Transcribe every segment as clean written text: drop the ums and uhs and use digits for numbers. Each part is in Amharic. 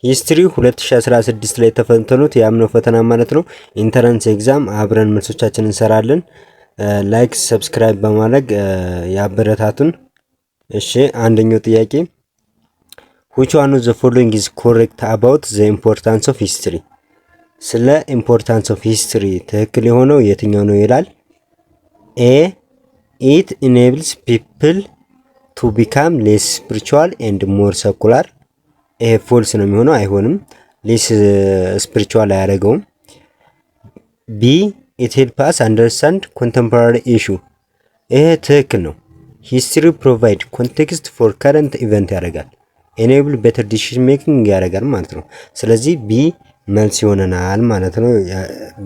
ሂስትሪ 2016 ላይ ተፈተኑት ያምነው ፈተና ማለት ነው። ኢንተራንስ ኤግዛም አብረን መልሶቻችንን እንሰራለን። ላይክ ሰብስክራይብ በማድረግ ያበረታቱን። እሺ አንደኛው ጥያቄ which one of the following is correct about the importance of history? ስለ ኢምፖርታንስ ኦፍ ሂስትሪ ትክክል የሆነው የትኛው ነው ይላል። ኤ it enables people to become less spiritual and more secular። ይሄ ፎልስ ነው የሚሆነው፣ አይሆንም። ሌስ ስፒሪቹዋል አያደርገውም። ቢ it helps us understand contemporary issue። ይሄ ትክክል ነው። ሂስትሪ ፕሮቫይድ ኮንቴክስት ፎር ከረንት ኢቨንት ያደርጋል። ኤኔብል ቤተር ዲሲዥን ሜኪንግ ያደርጋል ማለት ነው። ስለዚህ ቢ መልስ ይሆነናል ማለት ነው።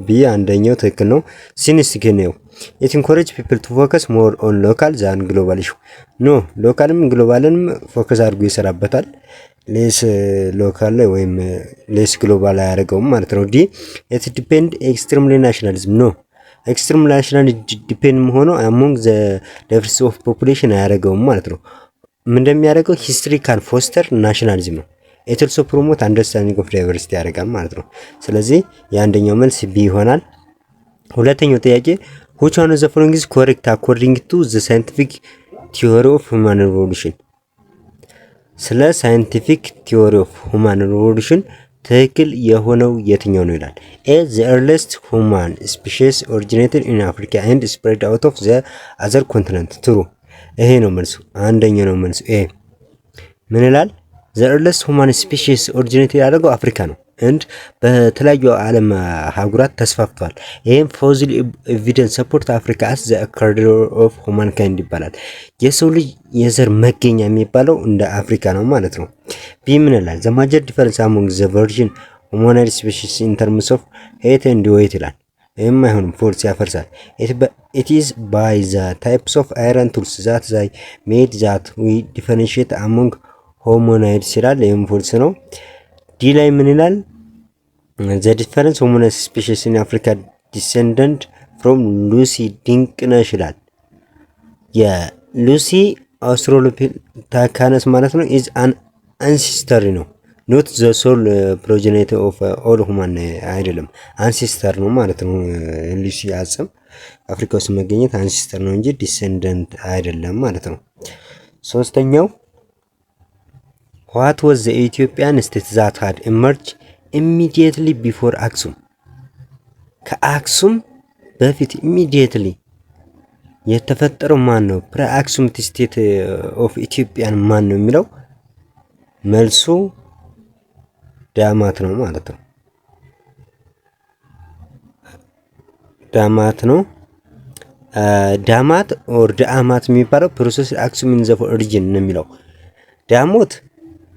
ቢ አንደኛው ትክክል ነው። ሲኒስቲክ ነው። it encourage people to focus more on local than global issue። ኖ ሎካልም ግሎባልንም ፎከስ አድርጎ ይሰራበታል። ሌስ ሎካል ላይ ወይም ሌስ ግሎባል አያደርገውም ማለት ነው። ዲ it depend extremely nationalism። ኖ ኤክስትሪም ናሽናል ዲፔንድ ሆኖ among the diversity of population አያደርገውም ማለት ነው። ምን እንደሚያደርገው ሂስትሪ ካን ፎስተር ናሽናሊዝም ነው። it also promote understanding of diversity ያደርጋል ማለት ነው። ስለዚህ የአንደኛው መልስ ቢ ይሆናል። ሁለተኛው ጥያቄ which one of the following is correct according to the scientific theory of human evolution? ስለ ሳይንቲፊክ ቲዮሪ ኦፍ ሁማን ሪቮሉሽን ትክክል የሆነው የትኛው ነው ይላል። ኤ the earliest human species originated in Africa and spread out of the other continent። ትሩ ይሄ ነው መልሱ። አንደኛው ነው መልሱ ኤ። ምን ይላል? the earliest human species originated ያደረገው አፍሪካ ነው and በተለያዩ ዓለም አህጉራት ተስፋፍቷል። ይሄም fossil evidence support Africa as the cradle of humankind ይባላል። የሰው ልጅ የዘር መገኛ የሚባለው እንደ አፍሪካ ነው ማለት ነው። ቢ ምን ይላል? the major difference among the virgin humanoid species in terms of height and weight ይላል። ይሄም አይሆንም፣ ፎልስ ያፈርሳል። it is by the types of iron tools that they made that we differentiate among hominoids ይላል። ይሄም ፎልስ ነው። ዲ ላይ ምን ይላል? the difference hominid species in Africa descended from Lucy ድንቅነሽ ይላል። የሉሲ አውስትራሎፒታካነስ ማለት ነው is an ancestor ነው not the sole progenitor of all human አይደለም፣ አንሲስተር ነው ማለት ነው። ሉሲ አጽም አፍሪካ ውስጥ መገኘት አንሲስተር ነው እንጂ ዲሴንደንት አይደለም ማለት ነው። ሶስተኛው what was the Ethiopian state that had emerged immediately before አክሱም? ከአክሱም በፊት immediately የተፈጠረው ማን ነው? ፕሪ አክሱም ስቴት ኦፍ ኢትዮጵያን ማን ነው የሚለው መልሱ ዳማት ነው ማለት ነው። ዳማት ነው። ዳማት ኦር ዳማት የሚባለው ፕሮሰስ አክሱም ኢን ዘ ኦሪጂን ነው የሚለው። ዳሞት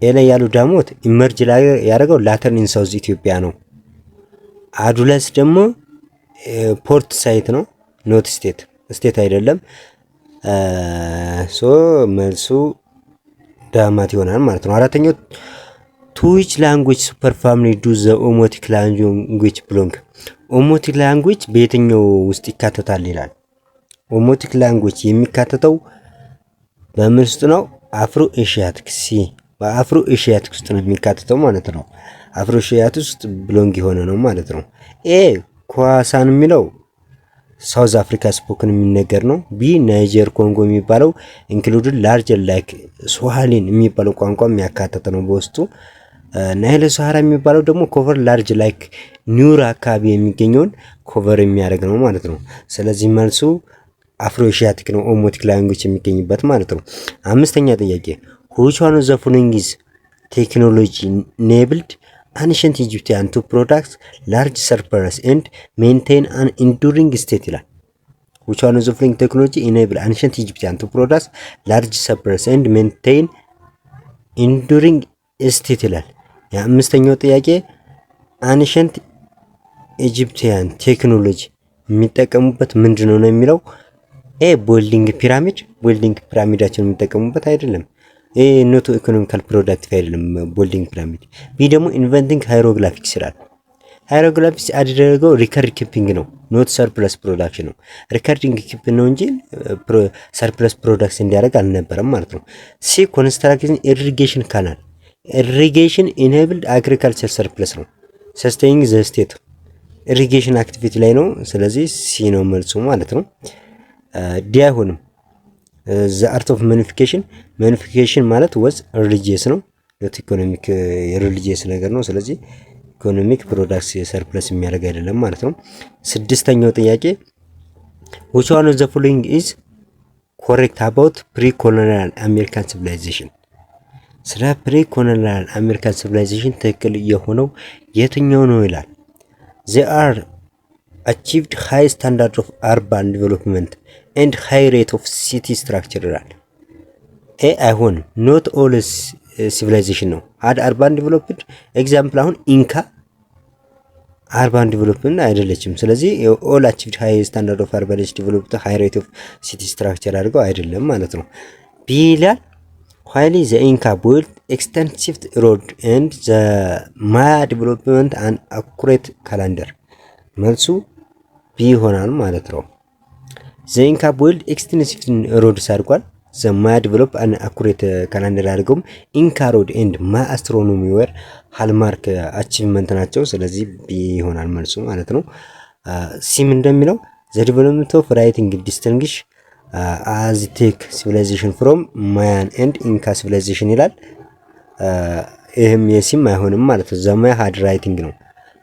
ላይ ያለው ዳሞት ኢመርጅ ላይ ያደረገው ላተርን ኢን ሳውዝ ኢትዮጵያ ነው። አዱለስ ደግሞ ፖርት ሳይት ነው፣ ኖት ስቴት አይደለም። ሶ መልሱ ዳማት ይሆናል ማለት ነው። አራተኛው to which language super family do the omotic language belong? omotic language በየትኛው ውስጥ ይካተታል ይላል። omotic language የሚካተተው በምን ውስጥ ነው? አፍሮ ኤሺያቲክ ሲ በአፍሮ ኤሺያቲክ ውስጥ ነው የሚካተተው ማለት ነው። አፍሮ ኤሺያቲክ ውስጥ ብሎንግ የሆነ ነው ማለት ነው። ኤ ኳሳን የሚለው ሳውዝ አፍሪካ ስፖክን የሚነገር ነው። ቢ ናይጀር ኮንጎ የሚባለው ኢንክሉድድ ላርጀር ላይክ ስዋሂሊን የሚባለው ቋንቋ የሚያካተተ ነው በውስጡ። ናይል ሰሃራ የሚባለው ደግሞ ኮቨር ላርጅ ላይክ ኒውር አካባቢ የሚገኘውን ኮቨር የሚያደርግ ነው ማለት ነው። ስለዚህ መልሱ አፍሮ ኤሺያቲክ ነው፣ ኦሞቲክ ላንጉዌጅ የሚገኝበት ማለት ነው። አምስተኛ ጥያቄ which one of the following is technology enabled ancient Egyptian to produce large surplus and maintain an enduring state ይላል። which one of the following technology enabled ancient Egyptian to produce large surplus and maintain enduring state ይላል። የአምስተኛው ጥያቄ ancient Egyptian ቴክኖሎጂ የሚጠቀሙበት ምንድነው ነው የሚለው። ኤ ቦልዲንግ ፒራሚዳቸውን የሚጠቀሙበት አይደለም። ኤ ኖት ኢኮኖሚካል ፕሮዳክቲቭ አይደለም ቦልዲንግ ፒራሚድ። ቢ ደግሞ ኢንቨንቲንግ ሃይሮግራፊክስ ይላል። ሃይሮግራፊክስ ያደረገው ሪከርድ ኪፒንግ ነው፣ ኖት ሰርፕለስ ፕሮዳክሽን ነው። ሪከርዲንግ ኪፕ ነው እንጂ ሰርፕለስ ፕሮዳክት እንዲያደርግ አልነበረም ማለት ነው። ሲ ኮንስትራክሽን ኢሪጌሽን ካናል ኢሪጌሽን ኢኔብልድ አግሪካልቸር ሰርፕለስ ነው። ሰስቴይኒንግ ዘ ስቴት ኢሪጌሽን አክቲቪቲ ላይ ነው። ስለዚህ ሲ ነው መልሱ ማለት ነው። ዲ አይሆንም። ዘ አርት ኦፍ ማኒፊኬሽን ማለት ወዝ ሪሊጂየስ ነው። ኢኮኖሚክ የሪሊጂየስ ነገር ነው። ስለዚህ ኢኮኖሚክ ፕሮዳክትስ ሰርፕለስ የሚያደርግ አይደለም ማለት ነው። ስድስተኛው ጥያቄ which one of the following is correct about pre-colonial American civilization? ስለ pre-colonial American civilization ትክክል የሆነው የትኛው ነው ይላል። they are achieved high standard of urban development and high rate of city structure ይላል። አይሆንም። not all civilization ነው had urban developed ኤግዛምፕል አሁን ኢንካ አርባን ዲቨሎፕመንት አይደለችም። ስለዚህ ኦል አቺቭድ ሃይ ስታንዳርድ ኦፍ አርባን ዲቨሎፕድ ሃይ ሬት ኦፍ ሲቲ ስትራክቸር አድርገው አይደለም ማለት ነው። ቢ ይላል while the Inca built extensive road and the Maya development an accurate calendar መልሱ ቢ ይሆናል ማለት ነው። the Inca built extensive roads አድርጓል። the Maya develop an accurate calendar አድርገውም ኢንካ ሮድ ኤንድ ማያ አስትሮኖሚ ወር ሃልማርክ አቺቭመንት ናቸው። ስለዚህ ቢ ይሆናል መልሱ ማለት ነው። ሲም እንደሚለው the development of writing distinguish Aztec civilization from Mayan and Inca civilization ይላል። ይህም የሲም አይሆንም ማለት ነው። ዘ ማያ ሃድ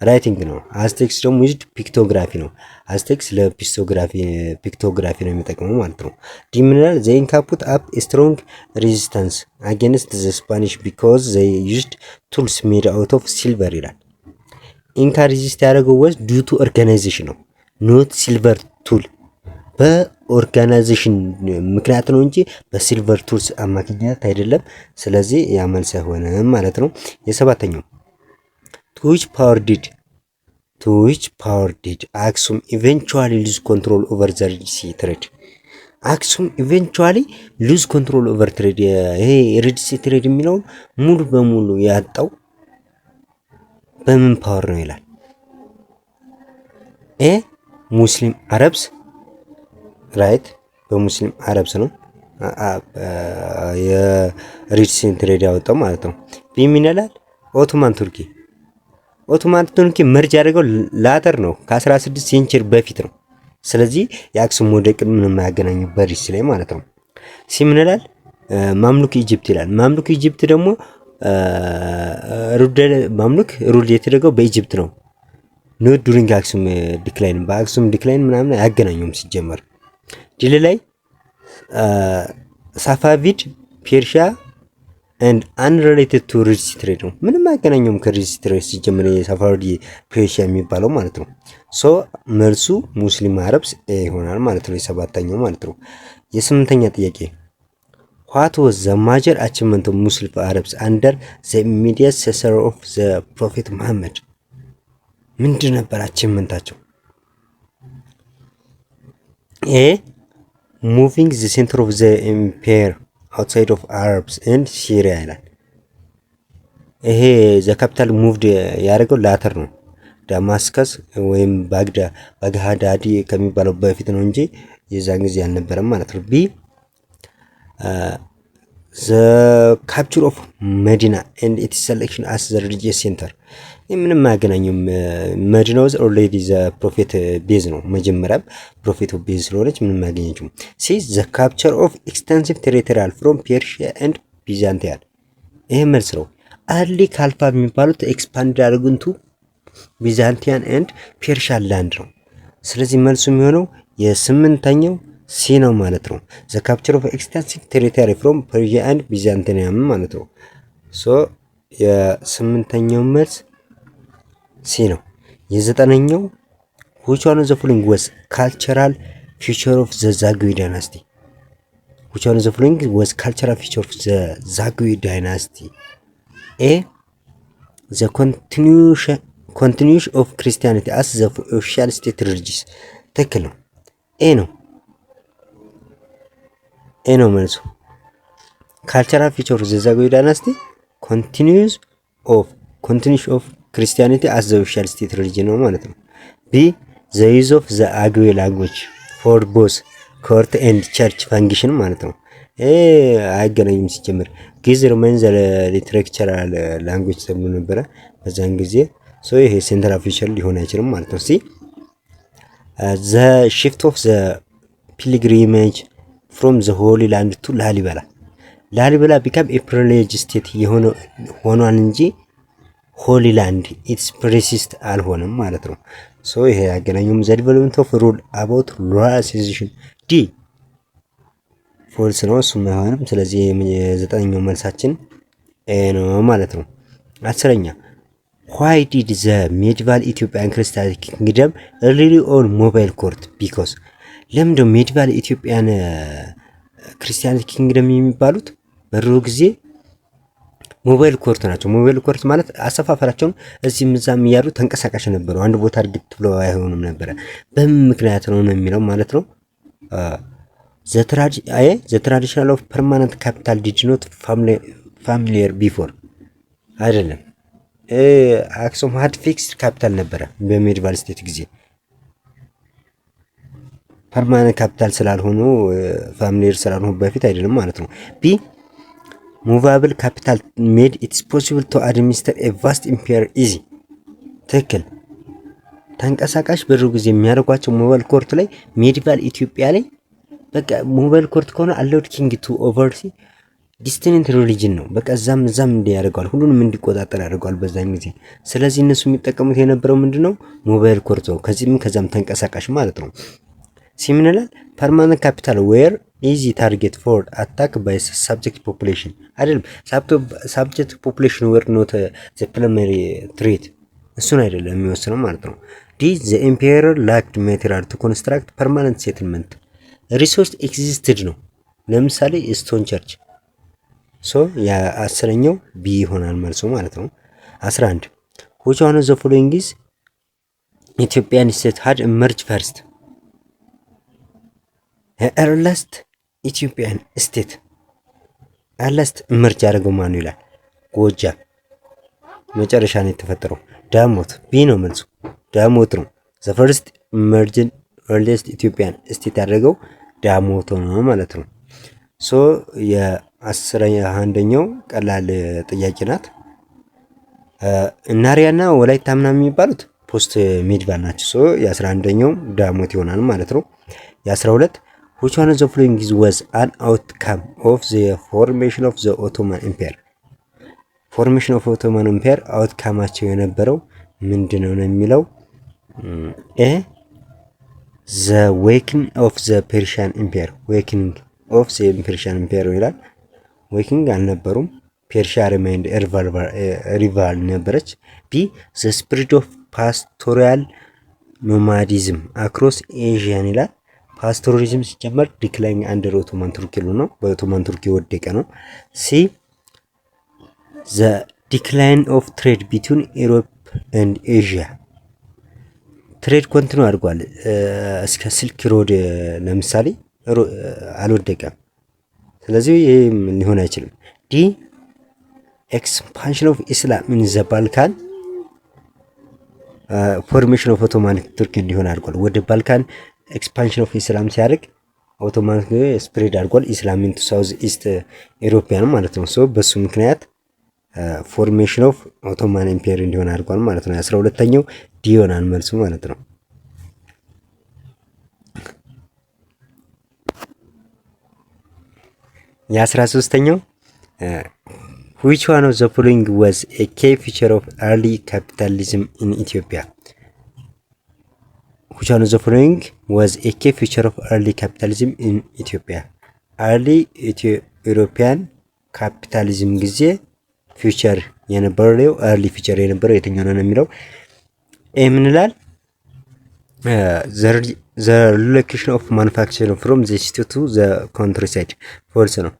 ራይቲንግ ነው። አዝቴክስ ደግሞ ዩዝድ ፒክቶግራፊ ነው። አዝቴክስ ለፒክቶግራፊ ነው የሚጠቅመው ማለት ነው። ዲ ሚነራል ዘ ኢንካ ፑት አፕ ስትሮንግ ሬዚስታንስ አጌንስት ዘ ስፓኒሽ ቢኮዝ ዘ ዩዝድ ቱልስ ሜድ አውት ኦፍ ሲልቨር ይላል። ኢንካ ሬዚስት ያደረገው ወዝ ዱ ቱ ኦርጋናይዜሽን ነው ኖት ሲልቨር ቱል። በኦርጋናይዜሽን ምክንያት ነው እንጂ በሲልቨር ቱልስ አማካኝነት አይደለም። ስለዚህ ያ መልስ አይሆንም ማለት ነው። የሰባተኛው to which power did Aksum eventually lose control over the Red Sea trade? Aksum eventually lose control over trade. ይሄ ሬድ ሲ ትሬድ የሚለው ሙሉ በሙሉ ያጣው በምን ፓወር ነው ይላል። ሙስሊም አረብስ ራይት፣ በሙስሊም አረብስ ነው የሬድ ሲ ትሬድ ያወጣው ማለት ነው። ቢሚናላል ኦቶማን ቱርኪ መርጅ ያደረገው ላተር ነው ከ16 ሴንቸሪ በፊት ነው። ስለዚህ የአክሱም መውደቅን ምንም አያገናኙ በሪስ ላይ ማለት ነው። ሲምንላል ማምሉክ ኢጂፕት ይላል። ማምሉክ ኢጂፕት ደግሞ ማምሉክ ሩል የተደረገው በኢጂፕት ነው። ኖ ዱሪንግ አክሱም ዲክላይን፣ በአክሱም ዲክላይን ምናምን አያገናኙም ሲጀመር። ድል ላይ ሳፋቪድ ፔርሺያ and unrelated to ሬድ ሲ ትሬድ ነው። ምንም አያገናኘውም ከሬድ ሲ ትሬድ ሲጀምር የሳፋቪድ ፔርሺያ የሚባለው ማለት ነው። ሶ መልሱ ሙስሊም አረብስ ይሆናል ማለት ነው። የሰባተኛው ማለት ነው። የስምንተኛ ጥያቄ what was the major achievement of Muslim Arabs under the immediate successor of the Prophet Muhammad? ምንድን ነበር አቺቭመንታቸው? moving the center of the empire outside of Arabs and Syria ይላል። ይሄ ዘ ካፒታል ሙቭድ ያደረገው ላተር ነው። ዳማስከስ ወይም ባግዳዲ ከሚባለው በፊት ነው እንጂ የዛን ጊዜ አልነበረም ማለት ነው። ቢ ዘ ካፕቸር ኦፍ መዲና ኤንድ ኢትስ ሴሌክሽን አስ ዘ ሪሊጂየስ ሴንተር። ምንም አያገናኙም። መዲና ወዝ ኦልሬዲ ዘ ፕሮፌት ቤዝ ነው። መጀመሪያም ፕሮፌት ቤዝ ስለሆነች ምንም አያገኘችም። ሲ ዘ ካፕቸር ኦፍ ኤክስቴንሲቭ ቴሪቶሪያል ፍሮም ፔርሺያ ኤንድ ቢዛንቲያን። ይሄ መልስ ነው። አርሊ ካልፋ የሚባሉት ኤክስፓንድ ያደርጉንቱ ቢዛንቲያን ኤንድ ፔርሺያን ላንድ ነው። ስለዚህ መልሱ የሚሆነው የስምንተኛው ሲ ነው ማለት ነው። ዘ ካፕቸር ኦፍ ኤክስቴንሲቭ ቴሪቶሪ ፍሮም ፐርሺያ ኤንድ ቢዛንቲያን ማለት ነው። ሶ የስምንተኛው መልስ ሲ ነው። የዘጠነኛው which one of the following was cultural feature of the Zagwe dynasty? which one of the following was cultural feature of the Zagwe dynasty? A the continuation of Christianity as the official state religion. ትክክል ነው። ኤ ነው መልሱ። ካልቸራል ፊቸር ኦፍ ዘ ዛጉዌ ዳይናስቲ continuation of Christianity as the official state religion ነው ማለት ነው። ቢ the use of the Agwe language for both court and church function ማለት ነው። አይገናኝም ሲጀምር። ግዕዝ ሪሜይንስ ዘ ሊትሬቸራል ላንጉዌጅ ተብሎ ነበረ በዛን ጊዜ። ይሄ ሴንትራል ፊውቸር ሊሆን አይችልም ማለት ነው። ዘ ሽፍት ኦፍ ዘ ፒልግሪሜጅ ፍሮም ዘ ሆሊ ላንድ ቱ ላሊበላ ቢካም ኤ ፕሪቪሌጅ ስቴት ሆኗል እንጂ ሆሊ ላንድ ኢትስ ፕሬሲስት አልሆነም ማለት ነው። ይሄ ያገናኙም ዘ ዲቨሎፕመንት ኦፍ ሩል አባውት ሩራል ሲቲዜንሺፕ ዲ ፎልስ ነው፣ እሱም አይሆንም። ስለዚህ የዘጠነኛው መልሳችን ኤ ነው ማለት ነው። አስረኛ ዋይ ዲድ ዘ ሜዲቫል ኢትዮጵያን ክርስቲያን ኪንግደም ሪሊ ኦን ሞባይል ኮርት ቢኮዝ ለምንድነው ሜዲቫል ኢትዮጵያን ክርስቲያን ኪንግደም የሚባሉት? በድሮ ጊዜ ሞባይል ኮርት ናቸው። ሞባይል ኮርት ማለት አሰፋፈራቸውን እዚህም እዛም እያሉ ተንቀሳቃሽ ነበሩ። አንድ ቦታ እርግጥ ብለው አይሆኑም ነበረ። በምን ምክንያት ነው የሚለው ማለት ነው። ዘ ትራዲሽናል ኦፍ ፐርማነንት ካፒታል ዲድ ኖት ፋሚሊየር ቢፎር አይደለም። አክሱም ሀድ ፊክስድ ካፒታል ነበረ በሜዲቫል ስቴት ጊዜ። ፐርማነንት ካፒታል ስላልሆኑ ፋሚሊየር ስላልሆኑ በፊት አይደለም ማለት ነው። ቢ ሙቫብል ካፒታል ሜድ ኢትስ ፖሲብል ቱ አድሚኒስተር ኤ ቫስት ኢምፔሪየር ኢዚ። ትክክል። ተንቀሳቃሽ በድሮ ጊዜ የሚያደርጓቸው ሞባይል ኮርት ላይ ሜዲቫል ኢትዮጵያ ላይ በቃ ሞባይል ኮርት ከሆነ አለውድ ኪንግ ቱ ኦቨርሲ ዲስቲንክት ሪሊጅን ነው። በቃ እዛም እንዲህ ያደርገዋል፣ ሁሉንም እንዲቆጣጠር ያደርገዋል በዛን ጊዜ። ስለዚህ እነሱ የሚጠቀሙት የነበረው ምንድነው? ሞባይል ኮርት ነው። ከዛም ተንቀሳቃሽ ማለት ነው። ሲምንላል ፐርማነንት ካፒታል ዌር ኢዚ ታርጌት ፎር አታክ ባይ ሳብጀክት ፖፑሌሽን አይደለም። ሳብጀክት ፖፑሌሽን ዌር ኖት ዘ ፕራይመሪ ትሬት እሱን አይደለም የሚወስነው ማለት ነው። ዲ ዘ ኢምፔረር ላክድ ማቴሪያል ቱ ኮንስትራክት ፐርማነንት ሴትልመንት ሪሶርስ ኤግዚስትድ ነው። ለምሳሌ ስቶን ቸርች። የአስረኛው ቢ ይሆናል መልሶ ማለት ነው። 11 which one of the following is Ethiopian state had emerged first? earliest ኢትዮጵያን ስቴት አለስት ምርጫ ያደረገው ማን ይላል? ጎጃም መጨረሻ ነው የተፈጠረው። ዳሞት ቢ ነው መልሱ። ዳሞት ነው። ዘ ፈርስት ኢመርጅን ኤርሊስት ኢትዮጵያን ስቴት ያደረገው ዳሞት ነው ማለት ነው። የ11ኛው ቀላል ጥያቄ ናት። እናሪያና ወላይታ ምናምን የሚባሉት ፖስት ሜዲቫል ናቸው። የ11ኛው ዳሞት ይሆናል ማለት ነው። የ12 which one of the following was an outcome of the formation of the Ottoman Empire? formation of Ottoman Empire outcomeአቸው የነበረው ምንድነው ነው የሚለው ኤ the waking of the Persian Empire waking of the Persian Empire ይላል። waking አልነበሩም። ፔርሺያ remained rival ነበረች። ቢ the spread of pastoral nomadism across Asia ይላል። ፓስቶሪዝም ሲጀመር ዲክላይን አንደር ኦቶማን ቱርኪ ነው። በኦቶማን ቱርኪ ወደቀ ነው። ሲ ዘ ዲክላይን ኦፍ ትሬድ ቢትዊን ኢሮፕ ኤንድ ኤዥያ ትሬድ ኮንቲኒው አድርጓል እስከ ስልክ ሮድ ለምሳሌ አልወደቀም። ስለዚህ ይሄ ሊሆን አይችልም። ዲ ኤክስፓንሽን ኦፍ ኢስላም ኢን ዘ ባልካን ፎርሜሽን ኦፍ ኦቶማን ቱርኪ እንዲሆን አድርጓል። ወደ ባልካን ኤክስፓንሽን ኦፍ ኢስላም ሲያደርግ ኦቶማን ስፕሬድ አድርጓል ኢስላም ኢንቱ ሳውዝ ኢስት ኢሮፒያን ማለት ነው። በሱ ምክንያት ፎርሜሽን ኦፍ ኦቶማን ኢምፔሪየር እንዲሆን አድርጓል ማለት ነው። 12ኛው ዲ ይሆናል መልሱ ማለት ነው። የ13ኛው which one of the following was a key feature of early capitalism in Ethiopia? which one of the following was a key feature of early capitalism in Ethiopia? early European capitalism ጊዜ ፊውቸር የነበረው early feature የነበረው የትኛው ነው የሚለው ኤ ምን ይላል? the relocation of manufacturing from the city to the countryside false ነው።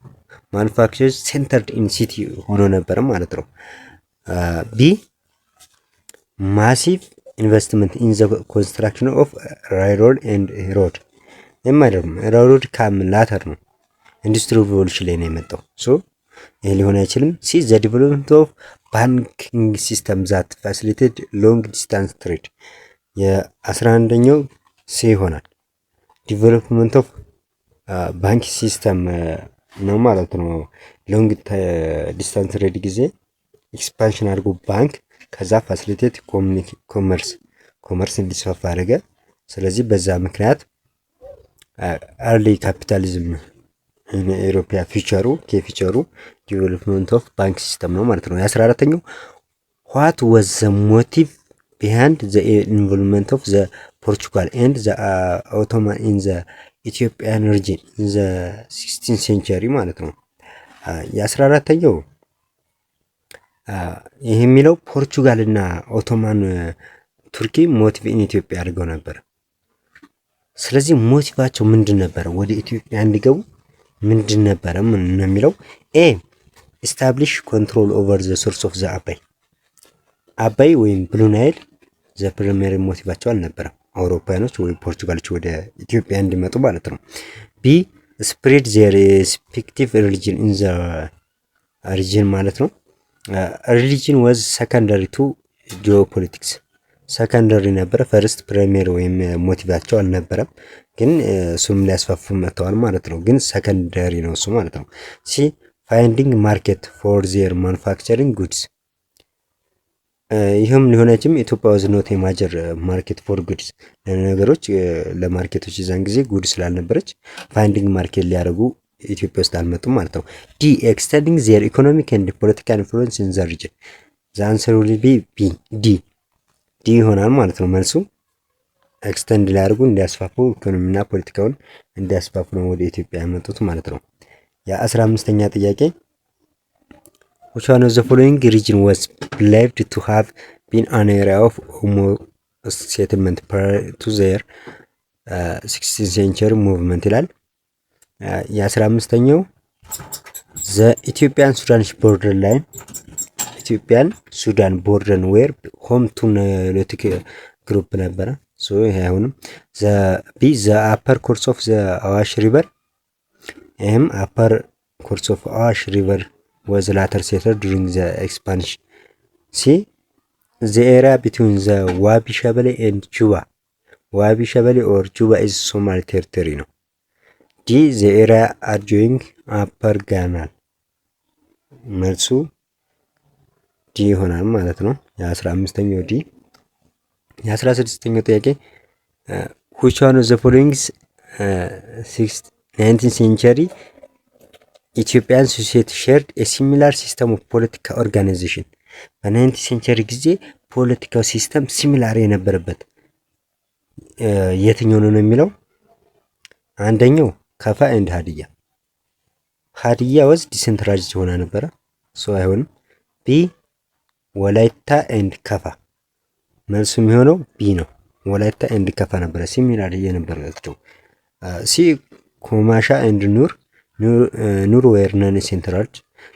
manufacturers centered in city ሆኖ ነበር ማለት ነው። ቢ massive investment in the construction of railroad and road የማይደርም railroad ካም ላተር ነው ኢንዱስትሪ ሪቮሉሽን ላይ ነው የመጣው። ይሄ ሊሆን አይችልም። ሲ the development of banking system that facilitated long distance trade የ11ኛው ሲ ይሆናል። development of banking system ነው ማለት ነው። ሎንግ ዲስታንስ ትሬድ ጊዜ ኤክስፓንሽን አድርጎ ባንክ ከዛ ፋሲሊቴት ኮመርስ እንዲስፋፋ አደረገ። ስለዚህ በዛ ምክንያት አርሊ ካፒታሊዝም ኢሮፒያ ፊቸሩ ዲቨሎፕመንት ኦፍ ባንክ ሲስተም ነው ማለት ነው። የ14ኛው ዋት ወዝ ዘ ሞቲቭ ቢሃይንድ ዘ ኢንቮልቭመንት ኦፍ ዘ ፖርቹጋል ኤንድ ዘ ኦቶማን ኢን ዘ ኢትዮጵያን ሪጅን ኢን ዘ 16 ሴንቸሪ ማለት ነው። የ14ኛው ይህ የሚለው ፖርቹጋል እና ኦቶማን ቱርኪ ሞቲቭ ኢን ኢትዮጵያ አድርገው ነበር። ስለዚህ ሞቲቫቸው ምንድን ነበረ? ወደ ኢትዮጵያ እንዲገቡ ምንድን ነበረ? ምን ነው የሚለው ኤ ኢስታብሊሽ ኮንትሮል ኦቨር ዘ ሶርስ ኦፍ ዘ አባይ ወይም ብሉ ናይል ዘ ፕሪሚየር ሞቲቫቸው አልነበረም። አውሮፓውያኖች ወይ ፖርቹጋሎች ወደ ኢትዮጵያ እንዲመጡ ማለት ነው። ቢ ስፕሬድ ዘር ሪስፔክቲቭ ሪሊጅን ኢን ዘ ሪጅን ማለት ነው። ሪሊጅን ወዝ ሰከንደሪ ቱ ጂኦፖለቲክስ ሰከንደሪ ነበረ። ፈርስት ፕሪሚየር ወይም ሞቲቫቸው አልነበረም፣ ግን እሱም ሊያስፋፉ መጥተዋል ማለት ነው። ግን ሰከንደሪ ነው እሱ ማለት ነው። ሲ ፋይንዲንግ ማርኬት ፎር ዜር ማኑፋክቸሪንግ ጉድስ ይህም ሊሆነችም ኢትዮጵያ ዋዝ ኖት የማጀር ማርኬት ፎር ጉድስ ለነገሮች ለማርኬቶች የዛን ጊዜ ጉድ ስላልነበረች ፋይንዲንግ ማርኬት ሊያደርጉ ኢትዮጵያ ውስጥ አልመጡም ማለት ነው። ዲ ኤክስቴንዲንግ ዜር ኢኮኖሚክ ኤንድ ፖለቲካል ኢንፍሉዌንስ ኢን ዘ ሪጅን ዘ አንሰር ዊል ቢ ዲ ይሆናል ማለት ነው። መልሱ ኤክስተንድ ሊያደርጉ እንዲያስፋፉ ኢኮኖሚና ፖለቲካውን እንዲያስፋፉ ነው ወደ ኢትዮጵያ ያመጡት ማለት ነው። የ15ኛ ጥያቄ which one of the following region was believed to have been an area of Omo settlement prior to their 16th century movement ይላል። የ15ኛው the Ethiopian Sudan border line ኢትዮጵያን ሱዳን ቦርደር ዌር ሆም ቱ ኒሎቲክ ግሩፕ ነበረ። ሶ ይሄ አሁንም ዘ አፐር ኮርስ ኦፍ ዘ አዋሽ ሪቨር ይህም አፐር ኮርስ ኦፍ አዋሽ ሪቨር ወዝ ላተር ሴተር ዱሪንግ ዘ ኤክስፓንሽን። ሲ ዘ ኤሪያ ቢትዊን ዘ ዋቢ ሸበሌ ኤንድ ጁባ ዋቢ ሸበሌ ኦር ጁባ ኢዝ ሶማሊ ቴሪቶሪ ነው። ዲ ዘ ኤሪያ አድጆይንግ አፐር ጋናል መልሱ ዲ ይሆናል ማለት ነው። የ15ኛው ዲ። የ16ኛው ጥያቄ which one of the following 19th century Ethiopian society shared a similar system of political organization በ19th century ጊዜ ፖለቲካው ሲስተም ሲሚላር የነበረበት የትኛው ነው የሚለው አንደኛው ከፋ ኤንድ ሀዲያ ወዝ ዲሴንትራላይዝድ ሆና ነበረ። ሶ አይሆንም። ቢ ወላይታ ኤንድ ከፋ መልሱ የሚሆነው ቢ ነው። ወላይታ ኤንድ ከፋ ነበረ ሲሚላር የነበራቸው። ሲ ኮማሻ ኤንድ ኑር ዌር ነን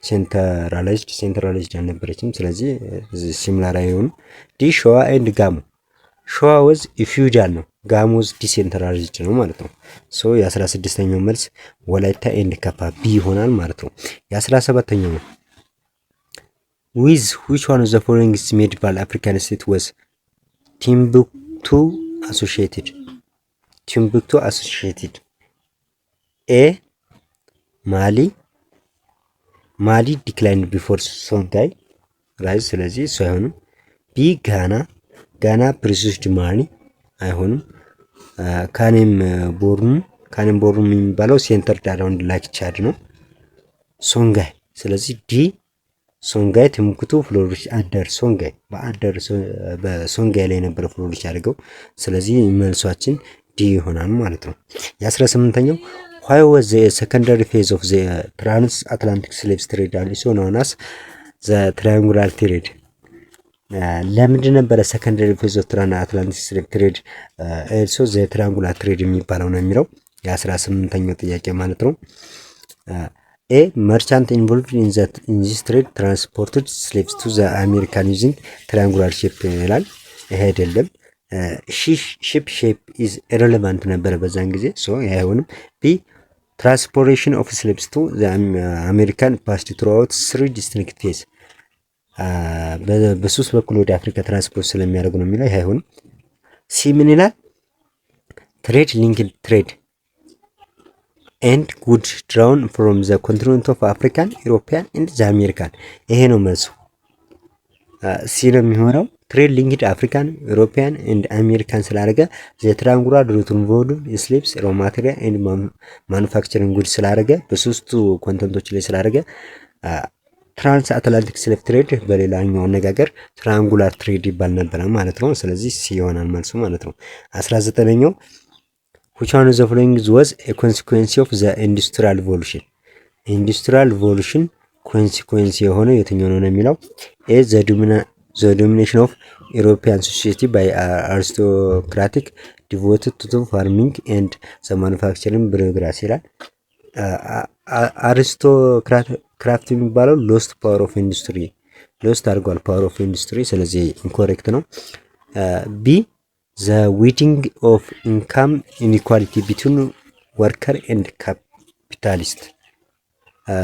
ሴንትራላይዝድ አልነበረችም። ስለዚህ ሲሚላር አይሆንም። ዲ ሸዋ ኤንድ ጋሞ ሸዋ ወዝ ፊውዳል ነው፣ ጋሞ ወዝ ዲሴንትራላይዝድ ነው ማለት ነው። ሶ የ16ኛው መልስ ወላይታ ኤንድ ከፋ ቢ ይሆናል ማለት ነው። የ17ኛው ነው with which one of the following medieval African state was Timbuktu associated? A Mali declined before Songhai rise ስለዚህ እሱ አይሆንም። ቢ ጋና ፕሪሲስድ ማኒ አይሆንም። ካኔም ቦርኑ የሚባለው ሴንተር ዳራውንድ ላይክ ቻድ ነው። ሶንጋይ ስለዚህ ዲ ሶንጋይ ትምክቱ ፍሎሪሽ አደር ሶንጋይ በሶንጋይ ላይ የነበረ ፍሎሪሽ አድርገው ስለዚህ መልሷችን ዲ ይሆናል ማለት ነው። የ18ኛው why was the secondary phase of the transatlantic slave trade also known as the triangular trade? ለምንድን ነበረ ሰከንደሪ ፌዝ ኦፍ ትራንስአትላንቲክ ስሌቭ ትሬድ also the triangular trade የሚባለው ነው የሚለው የ18ኛው ጥያቄ ማለት ነው። A merchant involved in this trade transported slaves to the American using triangular ship ይላል። ይሄ አይደለም። ship shape is irrelevant ነበረ በዛን ጊዜ ሶ ይሄ አይሆንም። B transportation of slaves to the American passed throughout three distinct phases በሶስት በኩል ወደ አፍሪካ ትራንስፖርት ስለሚያደርጉ ነው የሚለው ይሄ አይሆንም። ሲ ምን ይላል? ትሬድ ሊንክድ ትሬድ ኤንድ ጉድ ድራውን ፍሮም ዘ ኮንቲኔንት ኦፍ አፍሪካን ኢሮፒያን ኤንድ ዘ አሜሪካን። ይሄ ነው መልሱ። ሲ ነው የሚሆነው። ትሬድ ሊንክድ አፍሪካን ኢሮፒያን ኤንድ አሜሪካን ስላደረገ ዘ ትራያንጉላር ሩት ኢንቮልቭድ ስሊፕስ ሮ ማቴሪያል ኤንድ ማኑፋክቸሪንግ ጉድ ስላደረገ በሶስቱ ኮንተንቶች ላይ ስላደረገ ትራንስ አትላንቲክ ስሌቭ ትሬድ በሌላኛው አነጋገር ትራያንጉላር ትሬድ ይባል ነበረ ማለት ነው። ስለዚህ ሲ ይሆናል መልሱ ማለት ነው። 19ኛው which one of the following was a consequence of the industrial revolution? ኢንዱስትሪያል ሪቮሉሽን ኮንሲኩዌንስ የሆነው የትኛው ነው የሚለው ኤ the domination of European society by aristocratic devoted to farming and the manufacturing bureaucracy ይላል። አሪስቶክራት የሚባለው ሎስት ፓወር ኦፍ ኢንዱስትሪ ሎስት አድርጓል ፓወር ኦፍ ኢንዱስትሪ። ስለዚህ ኢንኮሬክት ነው። ቢ the widening of income inequality between worker and capitalist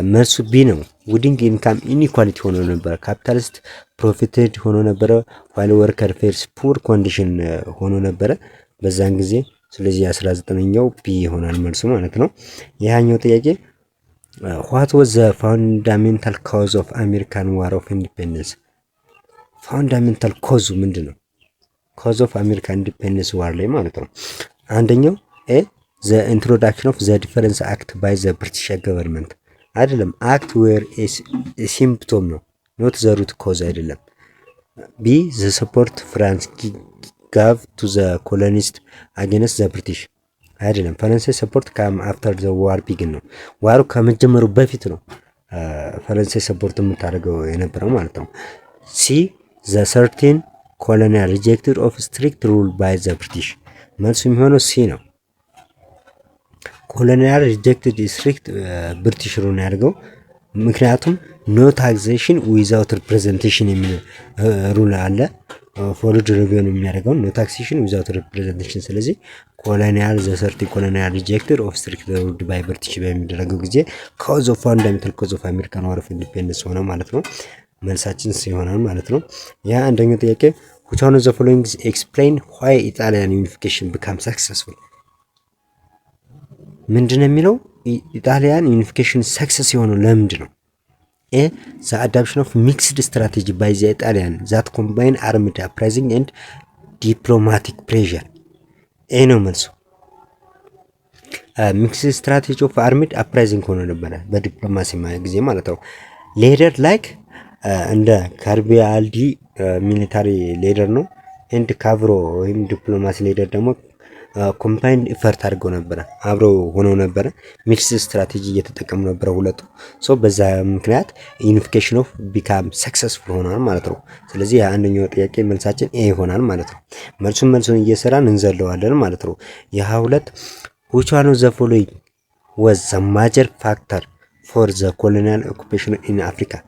መልሱ ቢ ነው። ዊዲንግ ኢንካም ኢኒኳሊቲ ሆኖ ነበር። ካፒታሊስት ፕሮፊትድ ሆኖ ነበረ ዋይል ወርከር ፌርስ ፑር ኮንዲሽን ሆኖ ነበረ በዛን ጊዜ። ስለዚህ 19ኛው ቢ ይሆናል መልሱ ማለት ነው። ይሄኛው ጥያቄ what was the fundamental cause of American War of Independence? ፋውንዳሜንታል ኮዙ ምንድን ነው? ኮዝ ኦፍ አሜሪካን ኢንዲፔንደንስ ዋር ላይ ማለት ነው። አንደኛው ኤ ዘ ኢንትሮዳክሽን ኦፍ ዘ ዲፈረንስ አክት ባይ ዘ ብሪቲሽ ገቨርንመንት አይደለም። አክት ዌር ሲምፕቶም ነው ኖት ዘ ሩት ኮዝ አይደለም። ቢ ዘ ሰፖርት ፍራንስ ጋቭ ቱ ዘ ኮሎኒስት አጌንስት ዘ ብሪቲሽ አይደለም። ፈረንሳይ ሰፖርት ካም አፍተር ዘ ዋር ቢግን ነው። ዋሩ ከመጀመሩ በፊት ነው ፈረንሳይ ሰፖርት የምታደርገው የነበረው ማለት ነው። ሲ ዘ ሰርቲን ኮሎኒያል ሪጀክትድ ኦፍ ስትሪክት ሩል ባይ ዘ ብሪቲሽ መልሱ የሚሆነው ሲ ነው። ኮሎኒያል ሪጀክትድ ስትሪክት ብሪቲሽ ሩል ነው ያደርገው። ምክንያቱም ኖ ታክሴሽን ዊዛውት ሪፕሬዘንቴሽን የሚል ሩል አለ። ፎርድ ሪቪውን የሚያደርገው ኖ ታክሴሽን ዊዛውት ሪፕሬዘንቴሽን። ስለዚህ ኮሎኒያል ዘ ሰርቲ ኮሎኒያል ሪጀክትድ ኦፍ ስትሪክት ሩል ባይ ብሪቲሽ በሚደረገው ጊዜ ኮዝ ኦፍ ፋንዳሜንታል ኮዝ ኦፍ አሜሪካን ዋር ኦፍ ኢንዲፔንደንስ ሆነ ማለት ነው። መልሳችን ሲሆናል ማለት ነው። ያ አንደኛው ጥያቄ which one of the following explain why Italian unification became successful? ምንድነው የሚለው ኢጣሊያን ዩኒፊኬሽን ሰክሰስ የሆነው ለምንድን ነው? ኤ the adoption of mixed strategy by the Italian that combine armed uprising and diplomatic pressure ኤ ነው መልሱ። ሚክስድ ስትራቴጂ ኦፍ አርሚድ አፕራይዚንግ ሆኖ ነበረ በዲፕሎማሲ ጊዜ ማለት ነው። ሌደር ላይክ እንደ ካርቢያልዲ ሚሊታሪ ሌደር ነው። ኤንድ ካብሮ ወይም ዲፕሎማሲ ሌደር ደግሞ ኮምባይንድ ኢፈርት አድርገው ነበረ አብረው ሆነው ነበረ። ሚክስ ስትራቴጂ እየተጠቀሙ ነበረ ሁለቱ። ሶ በዛ ምክንያት ዩኒፊኬሽን ኦፍ ቢካም ሰክሰስፉል ሆኗል ማለት ነው። ስለዚህ የአንደኛው ጥያቄ መልሳችን ኤ ይሆናል ማለት ነው። መልሱን እየሰራን እንዘለዋለን ማለት ነው። የ22 which one of the following was the major factor for the colonial occupation in Africa?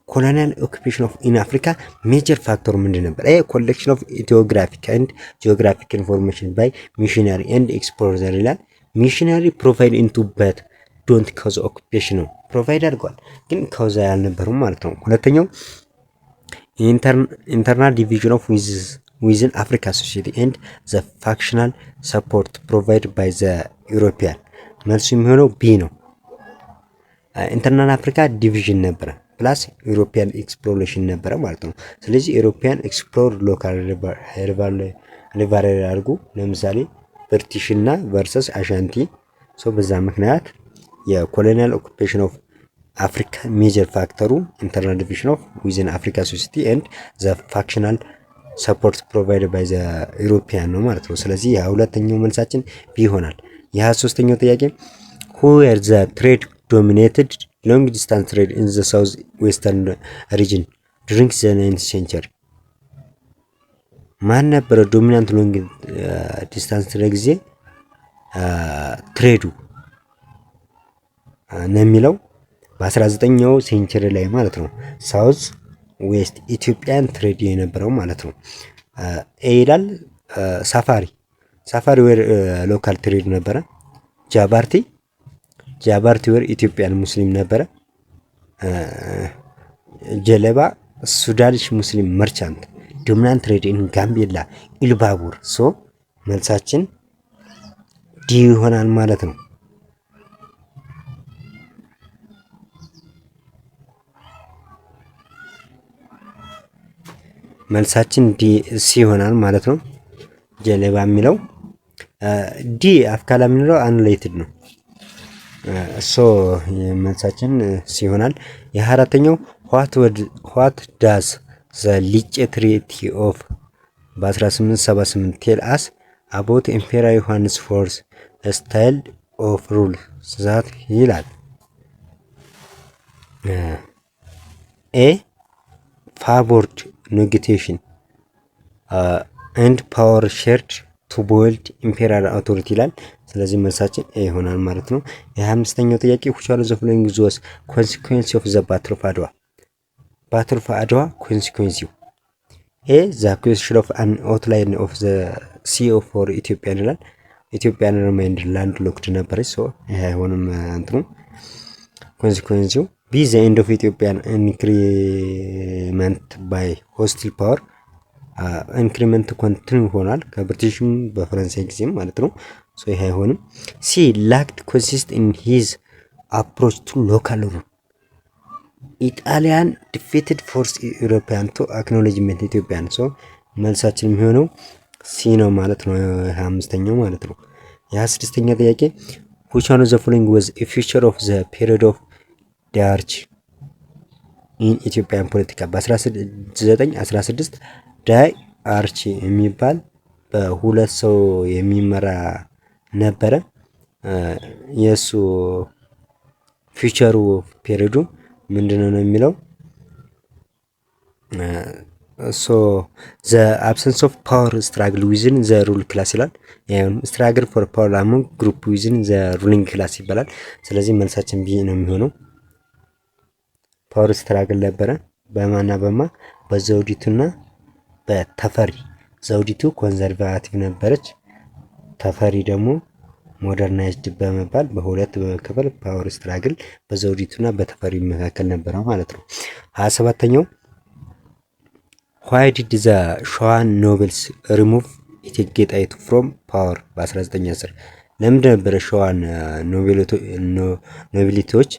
ኮሎኒያል ኦኩፔሽን ኦፍ ኢን አፍሪካ ሜጀር ፋክተሩ ምንድን ነበር? ኮሌክሽን ኦፍ ኢትዮግራፊክ ኤንድ ጂኦግራፊክ ኢንፎርሜሽን ባይ ሚሽነሪ ኤንድ ኤክስፕሎረር ይላል። ሚሽነሪ ፕሮቫይድ ኢንቱ በት ዶንት ካዝ ኦኩፔሽን ነው ፕሮቫይድ አድርጓል፣ ግን ካውዛ ያልነበሩም ማለት ነው። ሁለተኛው ኢንተርናል ዲቪዥን ኦፍ ዊዝን አፍሪካ ሶሳይቲ ኤንድ ዘ ፋክሽናል ሰፖርት ፕሮቫይድ ባይ ዘ ዩሮፒያን መልሱ የሚሆነው ቢ ነው። ኢንተርናል አፍሪካ ዲቪዥን ነበረ ፕላስ ዩሮፒያን ኤክስፕሎሬሽን ነበረ ማለት ነው። ስለዚህ ዩሮፒያን ኤክስፕሎር ሎካል ሪቫር ያርጉ ለምሳሌ ብሪቲሽ እና ቨርሰስ አሻንቲ። ሶ በዛ ምክንያት የኮሎኒያል ኦኩፔሽን ኦፍ አፍሪካ ሜጀር ፋክተሩ ኢንተርናል ዲቪዥን ኦፍ ዊዝን አፍሪካ ሶሳይቲ ኤንድ ዘ ፋክሽናል ሰፖርት ፕሮቫይድ ባይ ዘ ዩሮፒያን ነው ማለት ነው። ስለዚህ የሁለተኛው መልሳችን ቢ ይሆናል። የ23ኛው ጥያቄ who were the trade dominated long distance trade in the south western region during the 9th century? ማን ነበረ ዶሚናንት ሎንግ ዲስታንስ ጊዜ ትሬዱ ነው የሚለው በ19ኛው ሴንቸሪ ላይ ማለት ነው። ሳውዝ ዌስት ኢትዮጵያን ትሬድ የነበረው ማለት ነው። ኤ ይላል ሳፋሪ ወር ሎካል ትሬድ ነበረ። ጃባርቲ ወር ኢትዮጵያን ሙስሊም ነበረ። ጀለባ ሱዳኒሽ ሙስሊም መርቻንት ዶሚናንት ትሬድ ኢን ጋምቤላ ኢሉባቡር። ሶ መልሳችን ዲ ይሆናል ማለት ነው። መልሳችን ዲ ሲ ይሆናል ማለት ነው። ጀልባ የሚለው ዲ አፍካላ የሚለው አንሪሌትድ ነው። ሶ መልሳችን ሲ ይሆናል። የአራተኛው ዋት ዳዝ ዘ ሊጨ ትሪቲ ኦፍ በ1878 ቴል አስ አቦት ኢምፔሪያል ዮሐንስ ፎርስ ስታይል ኦፍ ሩል ዛት ይላል። ኤ ፋቮርድ ኔጎቲዬሽን ኤንድ ፓወር ሼርድ ቱ ቦልድ ኢምፔሪያል አውቶሪቲ ይላል። ስለዚህ መልሳችን ኤ ይሆናል ማለት ነው። የ25ኛው ጥያቄ which one of the following was consequence of the battle of Adwa? battle of Adwa consequence ኤ the acquisition of an outline of the sea for Ethiopia ይላል። ኢትዮጵያን ሪማይንድ ላንድ ሎክድ ነበረች። ሶ ይሄ አይሆንም እንትኑ ኮንሲኩዌንሱ። ቢ ዘ ኤንድ ኦፍ ኢትዮጵያን ኢንክሪመንት ባይ ሆስቲል ፓወር ኢንክሪመንት ኮንቲኒው ሆኗል ከብሪቲሽም በፈረንሳይ ጊዜም ማለት ነው። ሶ ይሄ አይሆንም። ሲ ላክድ ኮንሲስት ኢን ሂዝ አፕሮች ቱ ሎካል ሩል ኢጣሊያን ዲፌትድ ፎርስ ኢሮፒያን ቱ አክኖሌጅመንት ኢትዮጵያን። ሶ መልሳችን የሚሆነው ሲ ነው ማለት ነው። 25ኛው ማለት ነው። የ26ኛ ጥያቄ which one of the following was a feature of the period of ዳርች in Ethiopian ፖለቲካ በ1916 ዳይ አርቺ የሚባል በሁለት ሰው የሚመራ ነበረ። የሱ ፊቸሩ ፔሪዱ ምንድነው ነው የሚለው ሶ ዘ አብሰንስ ኦፍ ፓወር ስትራግል ዊዝን ዘ ሩል ክላስ ይላል። ያም ስትራግል ፎር ፓወር አሞንግ ግሩፕ ዊዝን ዘ ሩሊንግ ክላስ ይባላል። ስለዚህ መልሳችን ቢ ነው የሚሆነው። ፓወር ስትራግል ነበረ በማና በዘውዲቱና በተፈሪ። ዘውዲቱ ኮንዘርቫቲቭ ነበረች፣ ተፈሪ ደግሞ ሞደርናይዝድ በመባል በሁለት በመከፈል ፓወር ስትራግል በዘውዲቱና በተፈሪ መካከል ነበረ ማለት ነው። 27ኛው ዋይ ዲድ ዘ ሸዋን ኖቤልስ ሪሙቭ እቴጌ ጣይቱ ፍሮም ፓወር በ1910? ለምንድን ነበረ ሸዋን ኖቤሊቲዎች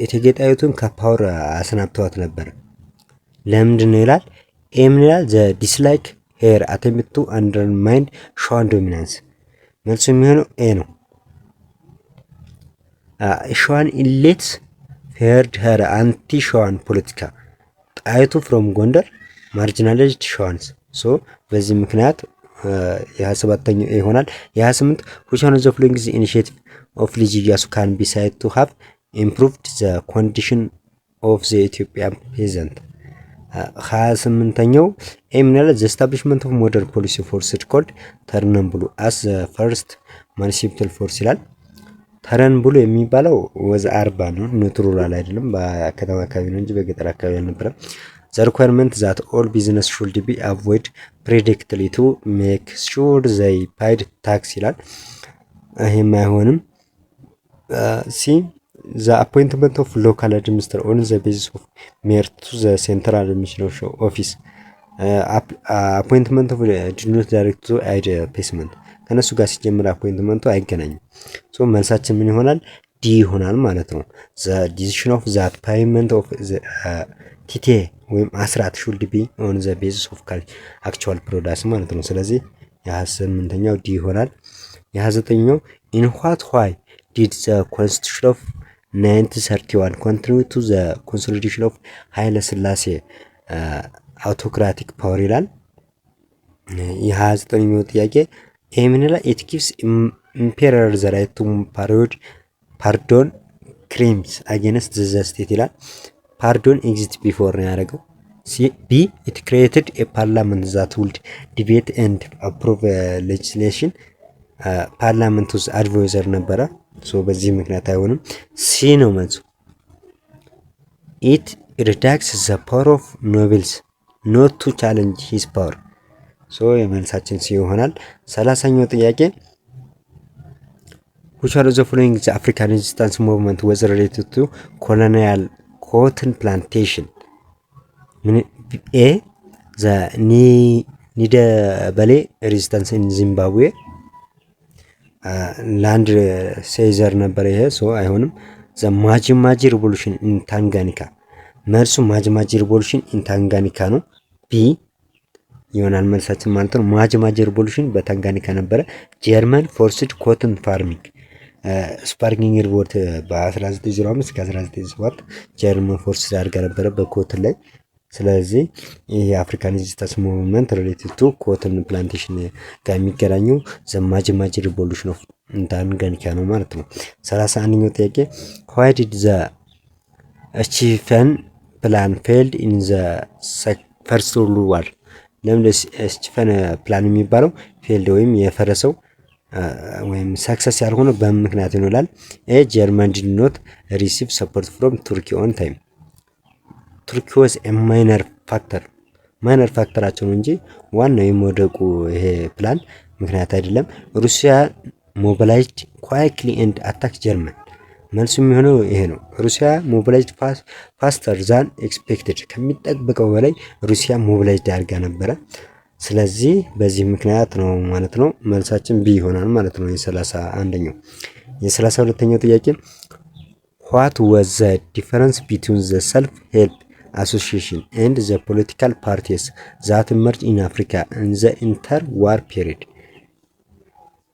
እቴጌ ጣይቱን ከፓወር አሰናብተዋት ነበር? ለምንድን ነው ይላል። ኤ ምን ይላል? ዘ ዲስላይክ ሄር አቴምፕት ቱ አንደርማይን ሸዋን ዶሚናንስ። መልሱ የሚሆነው ኤ ነው። ሸዋን ኢሌትስ ፌርድ ሄር አንቲ ሸዋን ፖለቲካ ጣይቱ ፍሮም ጎንደር ማርጂናላይዝድ ሸዋንስ። ሶ በዚህ ምክንያት የ27ኛው ይሆናል። የ28 which one of the following initiative of ልጅ ኢያሱ can be said to have improved the condition of the Ethiopian peasant? 28ኛው ኤ ምን ይላል? the establishment of modern policy force called ተርነምብሉ as the first municipal force ይላል። ተረንብሉ የሚባለው ወዝ አርባ ነው፣ ኑትሩራል አይደለም። በከተማ አካባቢ ነው እንጂ በገጠር አካባቢ አልነበረም። the requirement that all business should be avoid predictably to make sure they paid tax ይላል። ይሄም አይሆንም። ሲ the appointment of local administrator on the basis of merit to the central administration office appointment of junior director to aid placement ከነሱ ጋር ሲጀምር አፖይንትመንቱ አይገናኝም። ሶ መልሳችን ምን ይሆናል? ዲ ይሆናል ማለት ነው። the decision of the payment of the ቲቴ ወይም አስራት should be on the basis of actual products ማለት ነው። ስለዚህ የ28ኛው ዲ ይሆናል። የ29ኛው in what way did the constitution of 1931 contribute to the consolidation of ኃይለ ሥላሴ autocratic power ይላል። የ29ኛው ጥያቄ ኤ ምን ይላል? it gives emperor the right to pardon crimes against the state ይላል። ፓርዶን ኤግዚስት ቢፎር ነው ያደረገው። ቢ it created a parliament that would debate and approve legislation ፓርላመንት ውስጥ አድቫይዘር ነበረ። ሶ በዚህ ምክንያት አይሆንም። ሲ ነው መልሱ። it reduces the power of nobles not to challenge his power። ሶ የመልሳችን ሲ ይሆናል። 30ኛው ጥያቄ which are the following the African resistance movement was related to colonial cotton plantation? A the Nidabale resistance in Zimbabwe ላንድ ሴይዘር ነበር ይሄ። ሶ አይሆንም። ዘ ማጂማጂ ሪቮሉሽን ኢን ታንጋኒካ መልሱ ማጂማጂ ሪቮሉሽን ኢን ታንጋኒካ ነው። ቢ ይሆናል መልሳችን ማለት ነው። ማጅ ሪቮሉሽን በታንጋኒካ ነበረ። ጀርመን ፎርስድ ኮትን ፋርሚንግ ስፓርኪንግ ሪቮልት በ1905 እስከ 1907 ጀርመን ፎርስ አድርጋ ነበረ በኮትን ላይ። ስለዚህ ይህ የአፍሪካን ሬዚስታንስ ሙቭመንት ሪሌትድ ቱ ኮትን ፕላንቴሽን ጋር የሚገናኘው ማጅ ሪቮሉሽን ኦፍ ታንጋኒካ ነው ማለት ነው። 31ኛው ጥያቄ ዋይ ዲድ ዘ ስቺፈን ፕላን ፌልድ ኢን ዘ ፈርስት ወርልድ ዋር? ለምን ስቺፈን ፕላን የሚባለው ፌልድ ወይም የፈረሰው ወይም ሰክሰስ ያልሆነ በምን ምክንያት ይሆናል? ኤ ጀርመን ዲድ ኖት ሪሲቭ ሰፖርት ፍሮም ቱርኪ ኦን ታይም። ቱርኪ ዋዝ ኤ ማይነር ፋክተራቸው ነው እንጂ ዋናው የመውደቁ ይሄ ፕላን ምክንያት አይደለም። ሩሲያ ሞቢላይዝድ ኳይክሊ ኤንድ አታክ ጀርመን። መልሱ የሚሆነው ይሄ ነው። ሩሲያ ሞቢላይዝድ ፋስተር ዛን ኤክስፔክትድ፣ ከሚጠበቀው በላይ ሩሲያ ሞቢላይዝድ አድርጋ ነበረ። ስለዚህ በዚህ ምክንያት ነው ማለት ነው። መልሳችን ቢ ይሆናል ማለት ነው። የ31ኛው። የ32ኛው ጥያቄ ዋት ዋዝ ዘ ዲፈረንስ ቢትዊን ዘ ሰልፍ ሄልፕ አሶሲዬሽን ኤንድ ዘ ፖለቲካል ፓርቲስ ዛት ኢመርጅ ኢን አፍሪካ ኢን ዘ ኢንተር ዋር ፔሪድ?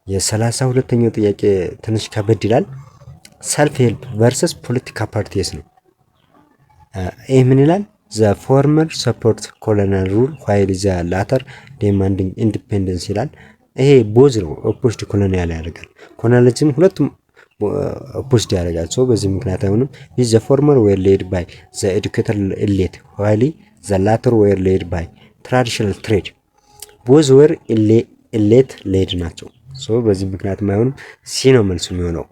የ32ኛው ጥያቄ ትንሽ ከበድ ይላል። ሰልፍ ሄልፕ ቨርሰስ ፖለቲካ ፓርቲስ ነው። ይህ ምን ይላል? ዘ ፎርመር ሰፖርት ኮሎናል ሩል ዋይል ዘ ላተር ዴማንዲንግ ኢንዲፔንደንስ ይላል። ይሄ ቦዝ ነው። ኦፖዝድ ኮሎኒያል ያደርጋል። ኮሎናሊዝም ሁለቱም ኦፖዝድ ያደርጋል። ሰው በዚህ ምክንያት አይሆንም። ይህ ዘ ፎርመር ዌር ሌድ ባይ ዘ ኤዱኬተር ኤሌት ዋይል ዘ ላተር ዌር ሌድ ባይ ትራዲሽናል ትሬድ። ቦዝ ዌር ኤሌት ሌድ ናቸው። ሶ በዚህ ምክንያት አይሆንም። ሲ ነው መልሱ የሚሆነው።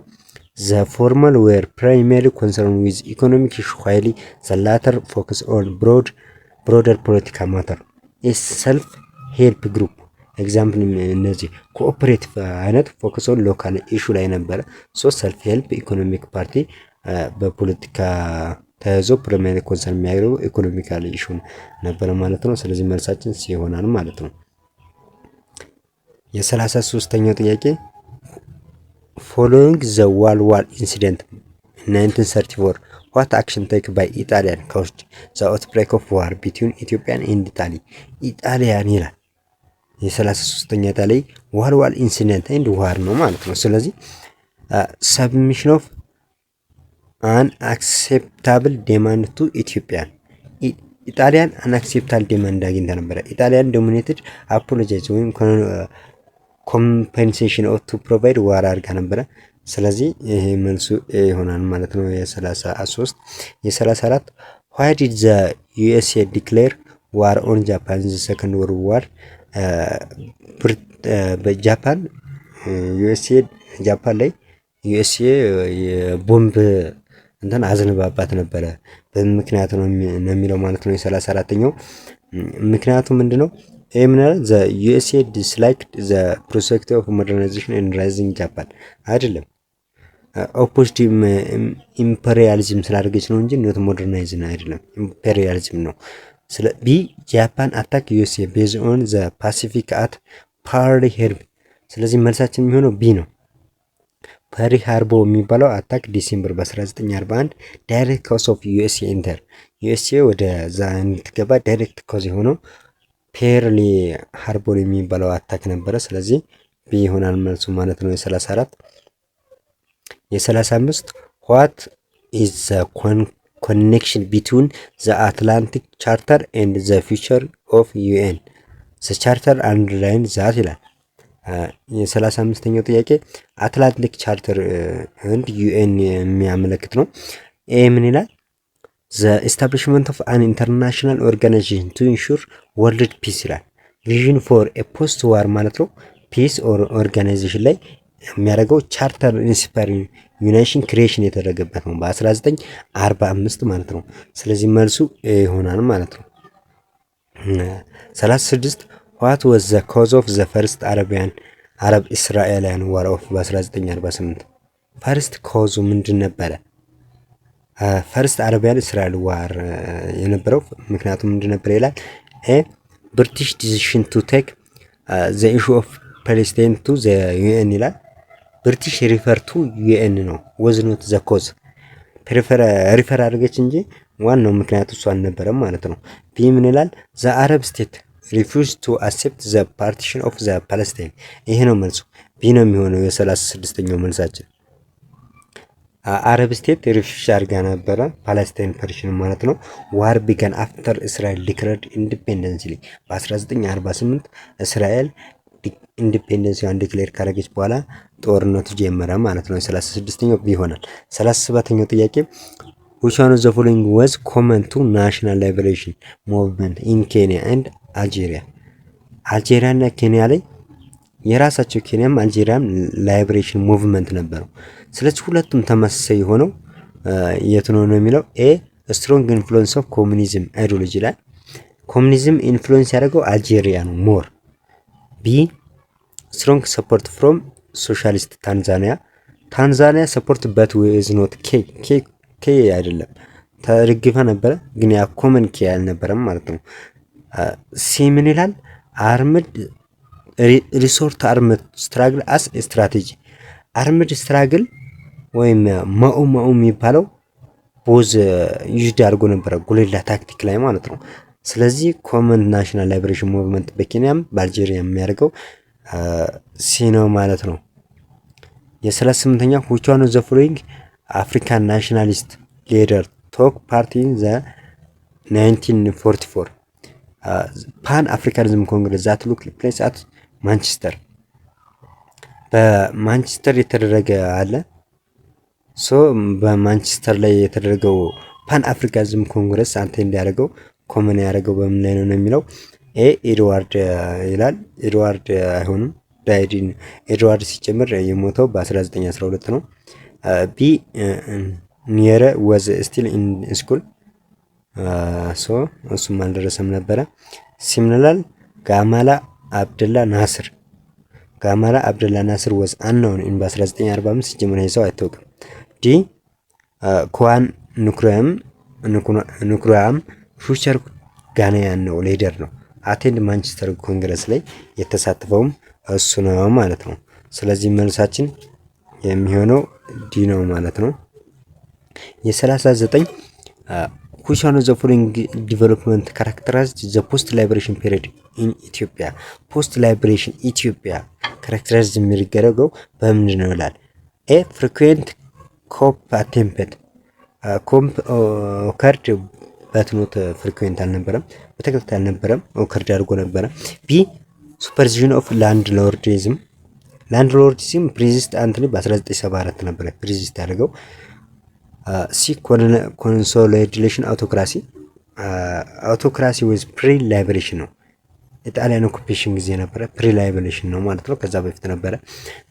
ዘ ፎርመር ዌር ፕራይመሪ ኮንሰርን ዊዝ ኢኮኖሚክ ኢሹ ዋይል ዘ ላተር ፎከስ ኦን ብሮደር ፖለቲካ ማተር። ሰልፍ ሄልፕ ግሩፕ ኤግዛምፕል እነዚህ ኮኦፕሬቲቭ አይነት ፎከስ ኦን ሎካል ኢሹ ላይ ነበረ። ሶስት ሰልፍ ሄልፕ ኢኮኖሚክ ፓርቲ በፖለቲካ ተያይዞ ፕራይመሪ ኮንሰርን የሚያደርገው ኢኮኖሚካል ኢሹ ነበረ ማለት ነው። ስለዚህ መልሳችን ሲ ይሆናል ማለት ነው። የ33ኛው ጥያቄ ፎሎዊንግ ዘ ዋልዋል ኢንሲደንት 1934 ዋት አክሽን ቴክ ባይ ኢጣሊያን ካውስድ ዘ አውትብሬክ ኦፍ ዋር ቢትዊን ኢትዮጵያን ኤንድ ኢጣሊ? ኢጣሊያን ይላል። የ33ኛ ላይ ዋልዋል ኢንሲደንት ኤንድ ዋር ነው ማለት ነው። ስለዚህ ሰብሚሽን ኦፍ አን አክሴፕታብል ዴማንድ ቱ ኢትዮጵያን። ኢጣሊያን አን አክሴፕታብል ዴማንድ አግኝታ ነበረ። ኢጣሊያን ዶሚኔትድ አፖሎጃይዝ ወይም ኮምፔንሴሽን ኦፍ ቱ ፕሮቫይድ ዋር አድርጋ ነበረ። ስለዚህ ይሄ መልሱ ይሆናል ማለት ነው። የ33 የ34 ዋይ ዲድ ዘ ዩኤስኤ ዲክሌር ዋር ኦን ጃፓን ዘ ሰከንድ ወርልድ ዋር? በጃፓን ዩኤስኤ ጃፓን ላይ ዩኤስኤ የቦምብ እንትን አዝንባባት ነበረ። በምክንያት ነው የሚለው ማለት ነው። የ34ኛው ምክንያቱ ምንድነው? ኤምናል ዘ ዩኤስኤ ዲስላይክድ ዘ ፕሮስፔክት ኦፍ ሞደርናይዜሽን ኤንድ ራይዚንግ ጃፓን አይደለም። ኦፖዝድ ኢምፔሪያሊዝም ስላደረገች ነው እንጂ ኖት ሞደርናይዝን አይደለም፣ ኢምፔሪያሊዝም ነው። ስለ ቢ ጃፓን አታክ ዩኤስኤ ቤዝ ኦን ዘ ፓሲፊክ አት ፐርል ሃርቦር። ስለዚህ መልሳችን የሚሆነው ቢ ነው። ፐርል ሃርቦር የሚባለው አታክ ዲሴምበር በ1941 ዳይሬክት ኮዝ ኦፍ ዩኤስኤ ኢንተር ዩኤስኤ ወደ ዛ እንድትገባ ዳይሬክት ኮዝ የሆነው ፐርል ሃርቦር የሚባለው አታክ ነበረ። ስለዚህ ቢ ይሆናል መልሱ ማለት ነው። የ34 የ35 ዋት ኢዝ ዘ ኮኔክሽን ቢትዊን ዘ አትላንቲክ ቻርተር ኤንድ ዘ ፊውቸር ኦፍ ዩኤን? ዘ ቻርተር አንደርላይን ዛት ይላል። የ35ኛው ጥያቄ አትላንቲክ ቻርተር ኤንድ ዩኤን የሚያመለክት ነው። ኤ ምን ይላል? ዘ ኤስታብሊሽመንት ኦፍ አን ኢንተርናሽናል ኦርጋናይዜሽን ቱ ኢንሹር ወርልድ ፒስ ይላል። ቪዥን ፎር ኤ ፖስት ዋር ማለት ነው። ፒስ ኦርጋናይዜሽን ላይ የሚያደርገው ቻርተር ኢንስፓየር ዩናይሽን ክሪኤሽን የተደረገበት ነው በ1945 ማለት ነው። ስለዚህ መልሱ ይሆናል ማለት ነው። 36 ዋት ዋዝ ዘ ኮዝ ኦፍ ዘ ፈርስት አረብ እስራኤላውያን ዋር ኦፍ በ1948? ፈርስት ኮዙ ምንድን ነበረ? ፈርስት አረቢያን እስራኤል ዋር የነበረው ምክንያቱም ምንድን ነበር ይላል። ብሪቲሽ ዲሲሽን ቱ ቴክ ዘ ኢሹ ኦፍ ፓሌስታይን ቱ ዘ ዩኤን ይላል። ብሪቲሽ ሪፈር ቱ ዩኤን ነው። ወዝ ኖት ዘ ኮዝ ሪፈር አድርገች እንጂ ዋናው ምክንያቱ እሱ አልነበረም ማለት ነው። ቢ ምን ይላል? ዘ አረብ ስቴት ሪፊውዝ ቱ አክሴፕት ዘ ፓርቲሽን ኦፍ ዘ ፓለስታይን። ይሄ ነው መልሱ። ቢ ነው የሚሆነው የ36ኛው መልሳችን። አረብ ስቴት ሪፊውዝ አድርጋ ነበረ ፓለስታይን ፓርቲሽን ማለት ነው። ዋር ቢጋን አፍተር እስራኤል ዲክለርድ ኢንዲፔንደንስ በ1948 እስራኤል ኢንዲፔንደንሲዋን ዲክሌር ካረገች በኋላ ጦርነቱ ጀመረ ማለት ነው። 36ኛው ይሆናል። 37ኛው ጥያቄ which one of the following was common to national liberation movement in Kenya and Algeria? አልጄሪያ እና ኬንያ ላይ የራሳቸው ኬንያም አልጄሪያም ላይብሬሽን ሙቭመንት ነበረው። ስለዚህ ሁለቱም ተመሳሳይ የሆነው የት ነው የሚለው ኤ ስትሮንግ ኢንፍሉዌንስ ኦፍ ኮሙኒዝም አይዲዮሎጂ ላይ ኮሙኒዝም ኢንፍሉዌንስ ያደረገው አልጄሪያ ነው ሞር። ቢ ስትሮንግ ሰፖርት ፍሮም ሶሻሊስት ታንዛኒያ ሰፖርት በት ዊዝ ኖት ኬ አይደለም ተደግፈ ነበረ፣ ግን ያ ኮመን ኬ አልነበረም ማለት ነው። ሲ ምን ይላል? አርምድ ሪሶርት አርምድ ስትራግል አስ ስትራቴጂ አርምድ ስትራግል ወይም ማኡ የሚባለው ቦዝ ዩዝድ አድርጎ ነበረ ጉሌላ ታክቲክ ላይ ማለት ነው። ስለዚህ ኮመን ናሽናል ላይብሬሽን ሙቭመንት በኬንያም በአልጄሪያ የሚያደርገው ሲ ነው ማለት ነው። የ38ኛ which one of the following አፍሪካን ናሽናሊስት ሊደር ቶክ ፓርቲ ኢን ዘ 1944 ፓን አፍሪካኒዝም ኮንግረስ ዛት ሉክ ፕሌስ አት ማንቸስተር። በማንቸስተር የተደረገ አለ። ሶ በማንቸስተር ላይ የተደረገው ፓን አፍሪካኒዝም ኮንግረስ አንተ እንዲያደርገው ኮመን ያደረገው በምን ላይ ነው የሚለው ኤ ኤድዋርድ ይላል። ኤድዋርድ አይሆንም፣ ዳይዲን ኤድዋርድ ሲጨምር የሞተው በ1912 ነው። ቢ ኒየረ ወዝ ስቲል ኢን ስኩል ሶ እሱም አልደረሰም ነበረ። ሲምንላል ጋማላ አብደላ ናስር ወዝ አናውን ኢን በ1945 ሲጀምር ይዘው አይታወቅም። ዲ ኮዋን ኑክሩያም ፉቸር ጋናያን ነው ሊደር ነው። አቴንድ ማንቸስተር ኮንግረስ ላይ የተሳተፈውም እሱ ነው ማለት ነው። ስለዚህ መልሳችን የሚሆነው ዲ ነው ማለት ነው። የ39 which one of the following development characterized the post liberation period in Ethiopia? post liberation ኢትዮጵያ characterized የሚደረገው በምንድን ነው ይላል። ኤ frequent coup attempted ኮምፕ ኦከርድ በትኖት ፍሪኩዌንት አልነበረም፣ በተከታታይ አልነበረም፣ ኦከርድ አድርጎ ነበረ። ቢ ሱፐርቪዥን ኦፍ ላንድ ሎርዲዝም ፕሪዚስት አንቶኒ በ1974 ነበረ ፕሪዚስት ያደርገው። ሲ ኮንሶሊዴሽን አውቶክራሲ ዊዝ ፕሪ ላይበሬሽን ነው። የጣሊያን ኦኩፔሽን ጊዜ ነበረ፣ ፕሪ ላይበሬሽን ነው ማለት ነው። ከዛ በፊት ነበረ።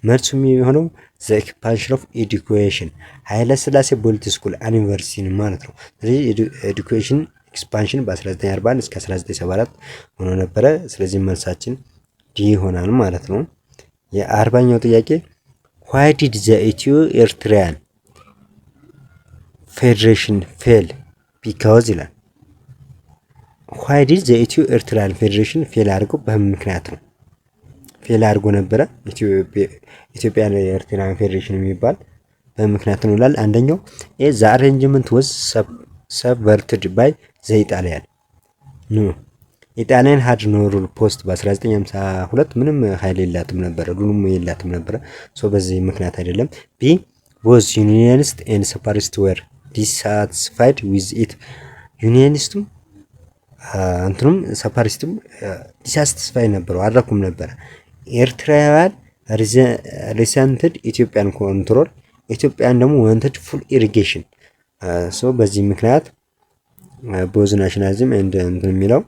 መልሱ የሚሆነው ዘ ኤክስፓንሽን ኦፍ ኤዱኬሽን ኃይለ ሥላሴ ቦልት ስኩል ዩኒቨርሲቲ ማለት ነው። ስለዚህ ኤዱኬሽን ኤክስፓንሽን በ1941 እስከ 1974 ሆኖ ነበረ። ስለዚህ መልሳችን ዲ ይሆናል ማለት ነው። የ40ኛው ጥያቄ ዋይ ዲድ ዘ ኢትዮ ኤርትራያን ፌዴሬሽን ፌል ቢካውዝ ይላል። ዋይ ዲድ ዘ ኢትዮ ኤርትራያን ፌዴሬሽን ፌል አድርጎ በምን ምክንያት ነው ፌል አድርጎ ነበረ? ኢትዮጵያ ኤርትራያን ፌዴሬሽን የሚባል በምክንያት ነው ይላል። አንደኛው ኤ ዘ አሬንጅመንት ወዝ ሰብቨርትድ ባይ ዘ ኢጣሊያን ኖ ኢጣሊያን ሃድ ኖ ሩል ፖስት በ1952 ምንም ኃይል የላትም ነበረ፣ ሉሉም የላትም ነበረ። ሶ በዚህ ምክንያት አይደለም። ቢ ቦዝ ዩኒየኒስት ኤንድ ሰፓሪስት ወር ዲሳቲስፋይድ ዊዝ ኢት ዩኒየኒስቱም እንትኑም ሰፓሪስቱም ዲሳቲስፋይድ ነበሩ፣ አልረኩም ነበረ። ኤርትራውያን ሪሰንትድ ኢትዮጵያን ኮንትሮል ኢትዮጵያን ደግሞ ወንትድ ፉል ኢሪጌሽን። ሶ በዚህ ምክንያት ቦዝ ናሽናሊዝም ኤንድ እንትን የሚለው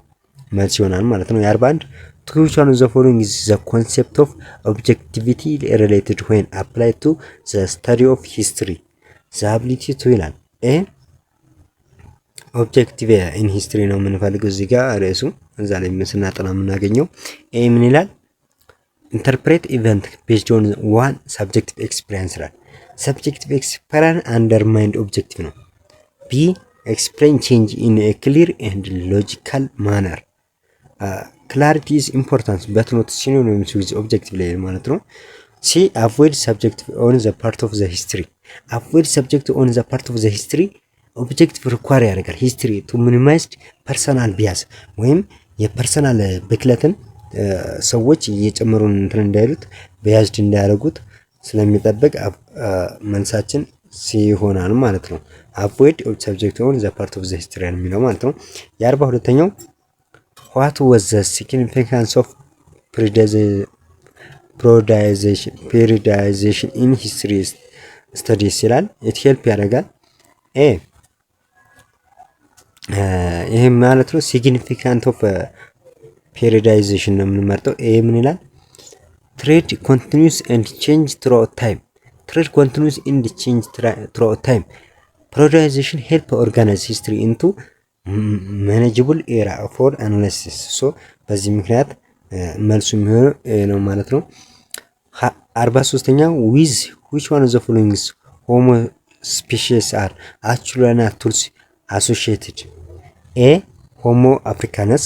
መልስ ይሆናል ማለት ነው። የ41 to which one of the following is the concept of objectivity related when applied to the study of history? the ability to ይላል። ኤ ኦብጀክቲቭ ኢን ሂስትሪ ነው የምንፈልገው እዚህ ጋር ርዕሱ እዛ ላይ ስናጠና የምናገኘው። ኤ ምን ይላል? ኢንተርፕሬት ኢቨንት ቤዝድ ኦን ዋን ሰብጀክቲቭ ኤክስፒሪየንስ ይላል። ሰብጀክቲቭ ኤክስፒሪየንስ አንደርማይንድ ኦብጀክቲቭ ነው። ቢ ኤክስፕሌን ቼንጅ ኢን ኤ ክሊር ኤንድ ሎጂካል ማነር ክላሪቲ ኢዝ ኢምፖርታንት በት ኖት ሲኖኒምስ ዊዝ ኦብጀክቲቭ ላይ ማለት ነው። ሲ አቮይድ ሰብጀክቲቭ ኦን ዘ ፓርት ኦፍ ዘ ሂስትሪ አቮይድ ሰብጀክት ኦን ዘ ፓርት ኦፍ ዘ ሂስትሪ ኦብጀክቲቭ ሪኳር ያደርጋል ሂስትሪ ቱ ሚኒማይዝድ ፐርሰናል ቢያስ ወይም የፐርሰናል ብክለትን ሰዎች እየጨመሩን እንትን እንዳይሉት ቢያዝድ እንዳያደርጉት ስለሚጠብቅ መልሳችን ሲ ይሆናል ማለት ነው። አቮይድ ሰብጀክት ኦን ዘ ፓርት ኦፍ ዘ ሂስትሪ የሚለው ማለት ነው። የ42ኛው ዋት ዋዝ ዘ ሲግኒፊካንስ ኦፍ ፔሪዳይዜሽን ኢን ሂስትሪ ስተዲስ ይላል። ኢት ሄልፕ ያደርጋል። ይህም ማለት ነው ሲግኒፊካንት ኦፍ ፔሪዳይዜሽን ነው የምንመርጠው። ምን ይላል? ትሬድ ኮንቲኒዩስ ኤንድ ቼንጅ ትሮት ታይም ትሬድ ኮንቲኒዩስ ኤንድ ቼንጅ ትሮት ታይም ፔሪዳይዜሽን ሄልፕ ኦርጋናይዝ ሂስትሪ ኢንቱ ማኔጅብል ኤራ ፎር አናሊሲስ። ሶ በዚህ ምክንያት መልሱ የሚሆነው ነው ማለት ነው። 43ኛው ዊዝ ዊች ዋን ኦፍ ዘ ፎሎዊንግስ ሆሞ ስፔሺስ አር አክቹዋሊ ቱልስ አሶሺየትድ? ኤ ሆሞ አፍሪካነስ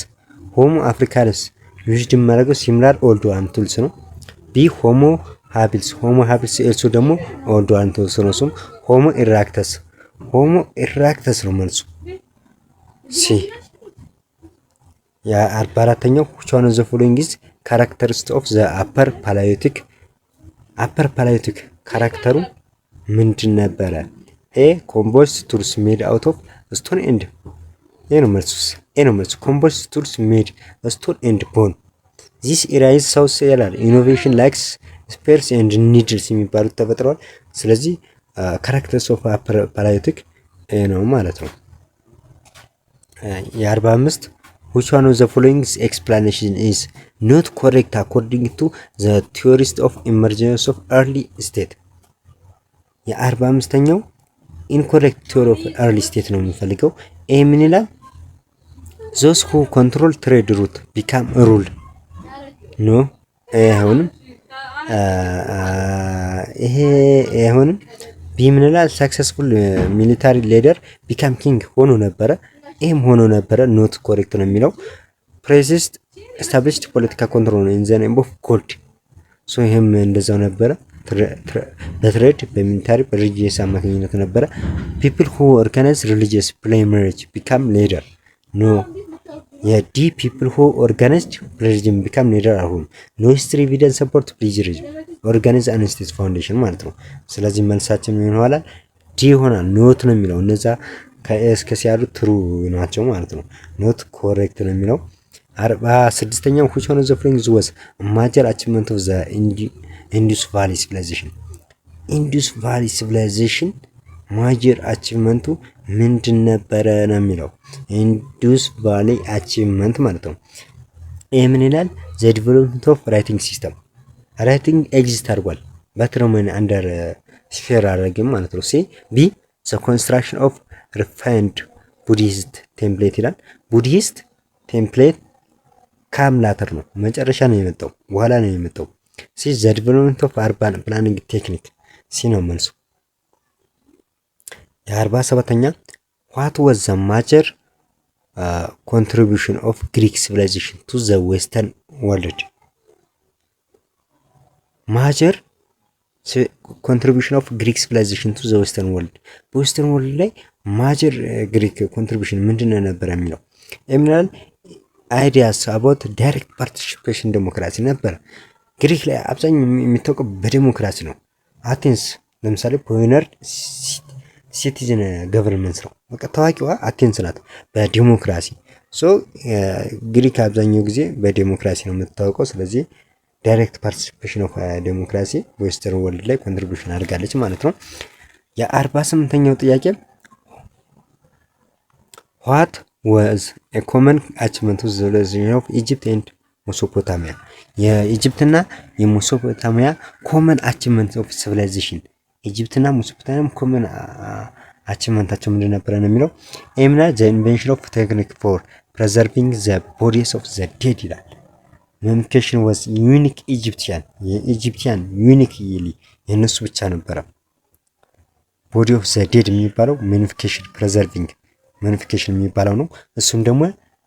ሆሞ አፍሪካነስ ዩዝድ የማደርገው ሲሚላር ኦልድ ዋን ቱልስ ነው። ቢ ሆሞ ሃቢልስ ሆሞ ሃቢልስ ኤልሶ ደግሞ ኦልድ ዋን ቱልስ ነው። እሱም ሆሞ ኢራክተስ ነው መልሱ ሲ። የ44ኛው which one of the following is characteristic of the upper paleolithic ካራክተሩ ምንድን ነበረ? ኤ ኮምቦስት ቱልስ ሜድ አውት ኦፍ ስቶን ኤንድ ኤ ነው መልሱ ኮምቦስት ቱልስ ሜድ ስቶን ኤንድ ቦን ዚስ ኤሪያ ኢዝ ሳውዝ ይላል። ኢኖቬሽን ላይክስ ስፔርስ ኤንድ ኒድልስ የሚባሉት ተፈጥረዋል። ስለዚህ ካራክተርስ ኦፍ አፐር ፓላዮቲክ ነው ማለት ነው። የ45 which one of the following explanation is not correct according to the theorist of emergence of early state? የ45ኛው incorrect theory of early state ነው የምንፈልገው። ምን ይላል? those who control trade route become a rule no አይሆንም። አይሆንም። ቢ ምን ይላል? successful military leader become king ሆኖ ነበረ። ይህም ሆኖ ነበረ ኖት ኮሬክት ነው የሚለው። ፕሬሲስት ኤስታብሊሽድ ፖለቲካ ኮንትሮል ኢን ዘ ኔም ኦፍ ጎድ ሶ ይህም እንደዛው ነበረ። በትሬድ በሚሊታሪ በሪሊጂየስ አማካኝነት ነበረ። ፒፕል ሁ ኦርጋናይዝ ሪሊጂየስ ፕሌመሬጅ ቢካም ሌደር ኖ የዲ ፒፕል ሁ ኦርጋናይዝድ ፕሌጅም ቢካም ሌደር አሁን ኖ ሂስትሪ ኤቪደንስ ሰፖርት ፕሌጀሪዝም ኦርጋናይዝ አንስቴት ፋውንዴሽን ማለት ነው። ስለዚህ መልሳችን ምን ይሆናል? ዲ ይሆናል። ኖት ነው የሚለው እነዛ ከኤስ ከሲያሉ ትሩ ናቸው ማለት ነው። ኖት ኮሬክት ነው የሚለው። 46ኛው which one of the following was major achievement of the Indus Valley Civilization? Indus Valley Civilization ማጀር አቺቭመንቱ ምንድን ነበረ ነው የሚለው። ኢንዱስ ቫሊ አቺቭመንት ማለት ነው። ይህ ምን ይላል? ዘ ዲቨሎፕመንት ኦፍ ራይቲንግ ሲስተም ራይቲንግ ኤግዚስት አድርጓል በትሮመን አንደር ስፌር አድርገም ማለት ነው። ሲ ቢ ዘ ኮንስትራክሽን ኦፍ ሪፋይንድ ቡዲስት ቴምፕሌት ይላል። ቡዲስት ቴምፕሌት ካምላተር ነው መጨረሻ ነው የመጣው በኋላ ነው የመጣው። ሲ ዘ ዲቨሎፕመንት ኦፍ አርባን ፕላኒንግ ቴክኒክ ሲ ነው መልሱ። የ47ኛ ዋት ዋዝ ዘ ማጀር ኮንትሪቢዩሽን ኦፍ ግሪክ ሲቪላይዜሽን ቱ ዘ ዌስተርን ወርልድ? ማጀር ኮንትሪቢዩሽን ኦፍ ግሪክ ሲቪላይዜሽን ቱ ዘ ዌስተርን ወርልድ በዌስተርን ወርልድ ላይ ማጀር ግሪክ ኮንትሪቢዩሽን ምንድን ነበር የሚለው ኤምናል አይዲያስ አባውት ዳይሬክት ፓርቲሲፔሽን ዴሞክራሲ ነበር። ግሪክ ላይ አብዛኛው የሚታወቀው በዴሞክራሲ ነው። አቴንስ ለምሳሌ ፖይነር ሲቲዝን ገቨርንመንት ነው። በቃ ታዋቂዋ አቴንስ ናት በዲሞክራሲ። ሶ ግሪክ አብዛኛው ጊዜ በዲሞክራሲ ነው የምትታወቀው። ስለዚህ ዳይሬክት ፓርቲሲፔሽን ኦፍ ዴሞክራሲ ዌስተርን ወርልድ ላይ ኮንትሪቢዩሽን አድርጋለች ማለት ነው። የ48ኛው ጥያቄ ዋት ዋዝ ኤ ኮመን አቺቭመንት ኦፍ ሲቪላይዜሽን ኦፍ ኢጂፕት ኤንድ ሜሶፖታሚያ? የኢጂፕትና የሜሶፖታሚያ ኮመን አቺቭመንት ኦፍ ሲቪላይዜሽን ኢጂፕትና ሜሶፖታሚያ ኮመን አቺቭመንታቸው ምንድን ነበረ ነው የሚለው። ኤምና ዘ ኢንቬንሽን ኦፍ ቴክኒክ ፎር ፕሬዘርቪንግ ዘ ቦዲስ ኦፍ ዘ ዴድ ይላል። መሚፊኬሽን ዋዝ ዩኒክ ኢጂፕቲያን የኢጂፕቲያን ዩኒክ ይሊ የነሱ ብቻ ነበረ ቦዲ ኦፍ ዘ ዴድ የሚባለው መሚፊኬሽን ፕሬዘርቪንግ መሚፊኬሽን የሚባለው ነው። እሱም ደግሞ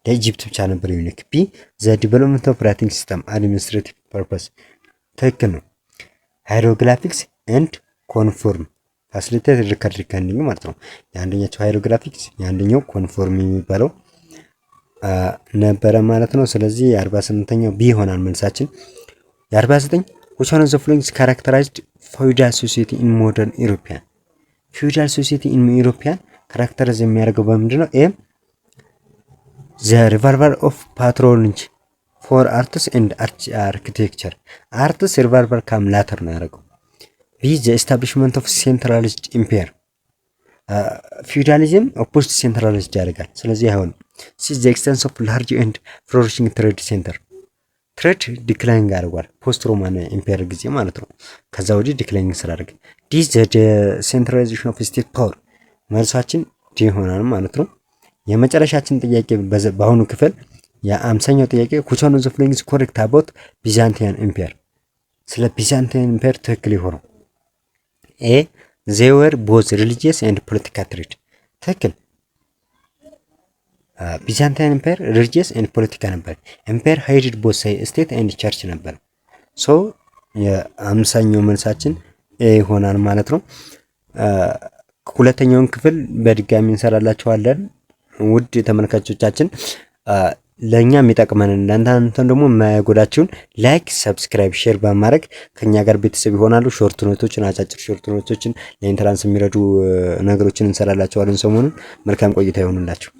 ለኢጂፕት ብቻ ነበር ዩኒክ። ቢ ዘ ዲቨሎፕመንት ኦፍ ራይቲንግ ሲስተም አድሚኒስትሬቲቭ ፐርፐስ ትክክል ነው። ሃይሮግላፊክስ ኤንድ ኮንፎርም ፋሲሊቴትድ ሪከርድ ሪከርዲንግ ማለት ነው። የአንደኛቸው ሃይሮግራፊክስ የአንደኛው ኮንፎርም የሚባለው ነበረ ማለት ነው። ስለዚህ የ48ኛው ቢ ይሆናል መልሳችን። የ49 which one of the following characterized feudal society in modern European? feudal society in European ካራክተራይዝ የሚያደርገው በምንድን ነው? ኤ the revival of patronage for arts and architecture arts revival kam later ነው ያደረገው። ቢ the establishment of centralized empire ፊውዳሊዝም ኦፖዚት ሴንትራላይዝድ ያደርጋል። ስለዚህ አይሆንም። ሲ the extension of large and flourishing trade center ትሬድ ዲክላይን አድርጓል ፖስት ሮማን ኢምፔሪያል ጊዜ ማለት ነው። ከዛ ወዲህ ዲክላይን ስላደረገ ዲ ዘ ሴንትራላይዜሽን ኦፍ ስቴት ፓወር መልሳችን ዲ ይሆናል ማለት ነው። የመጨረሻችን ጥያቄ በአሁኑ ክፍል የ50ኛው ጥያቄ which one of the following is correct about Byzantine Empire ስለ ቢዛንቲን ኢምፔር ትክክል ይሆነው? ኤ they were both religious and political trade ትክክል። ቢዛንታይን ኢምፓየር ሪሊጂየስ ኤንድ ፖለቲካ ነበር። ኢምፓየር ሃይድድ ቦት ስቴት ኤንድ ቸርች ነበር። ሶ የ50ኛው መልሳችን ኤ ይሆናል ማለት ነው። ሁለተኛውን ክፍል በድጋሚ እንሰራላችኋለን። ውድ ተመልካቾቻችን ለኛ የሚጠቅመን እናንተን ደግሞ የማያጎዳችሁን ላይክ፣ ሰብስክራይብ፣ ሼር በማድረግ ከኛ ጋር ቤተሰብ ይሆናሉ። ሾርት ኖቶችን አጫጭር ሾርት ኖቶችን ለኢንትራንስ የሚረዱ ነገሮችን እንሰራላችኋለን። ሰሞኑን መልካም ቆይታ ይሆንላችሁ።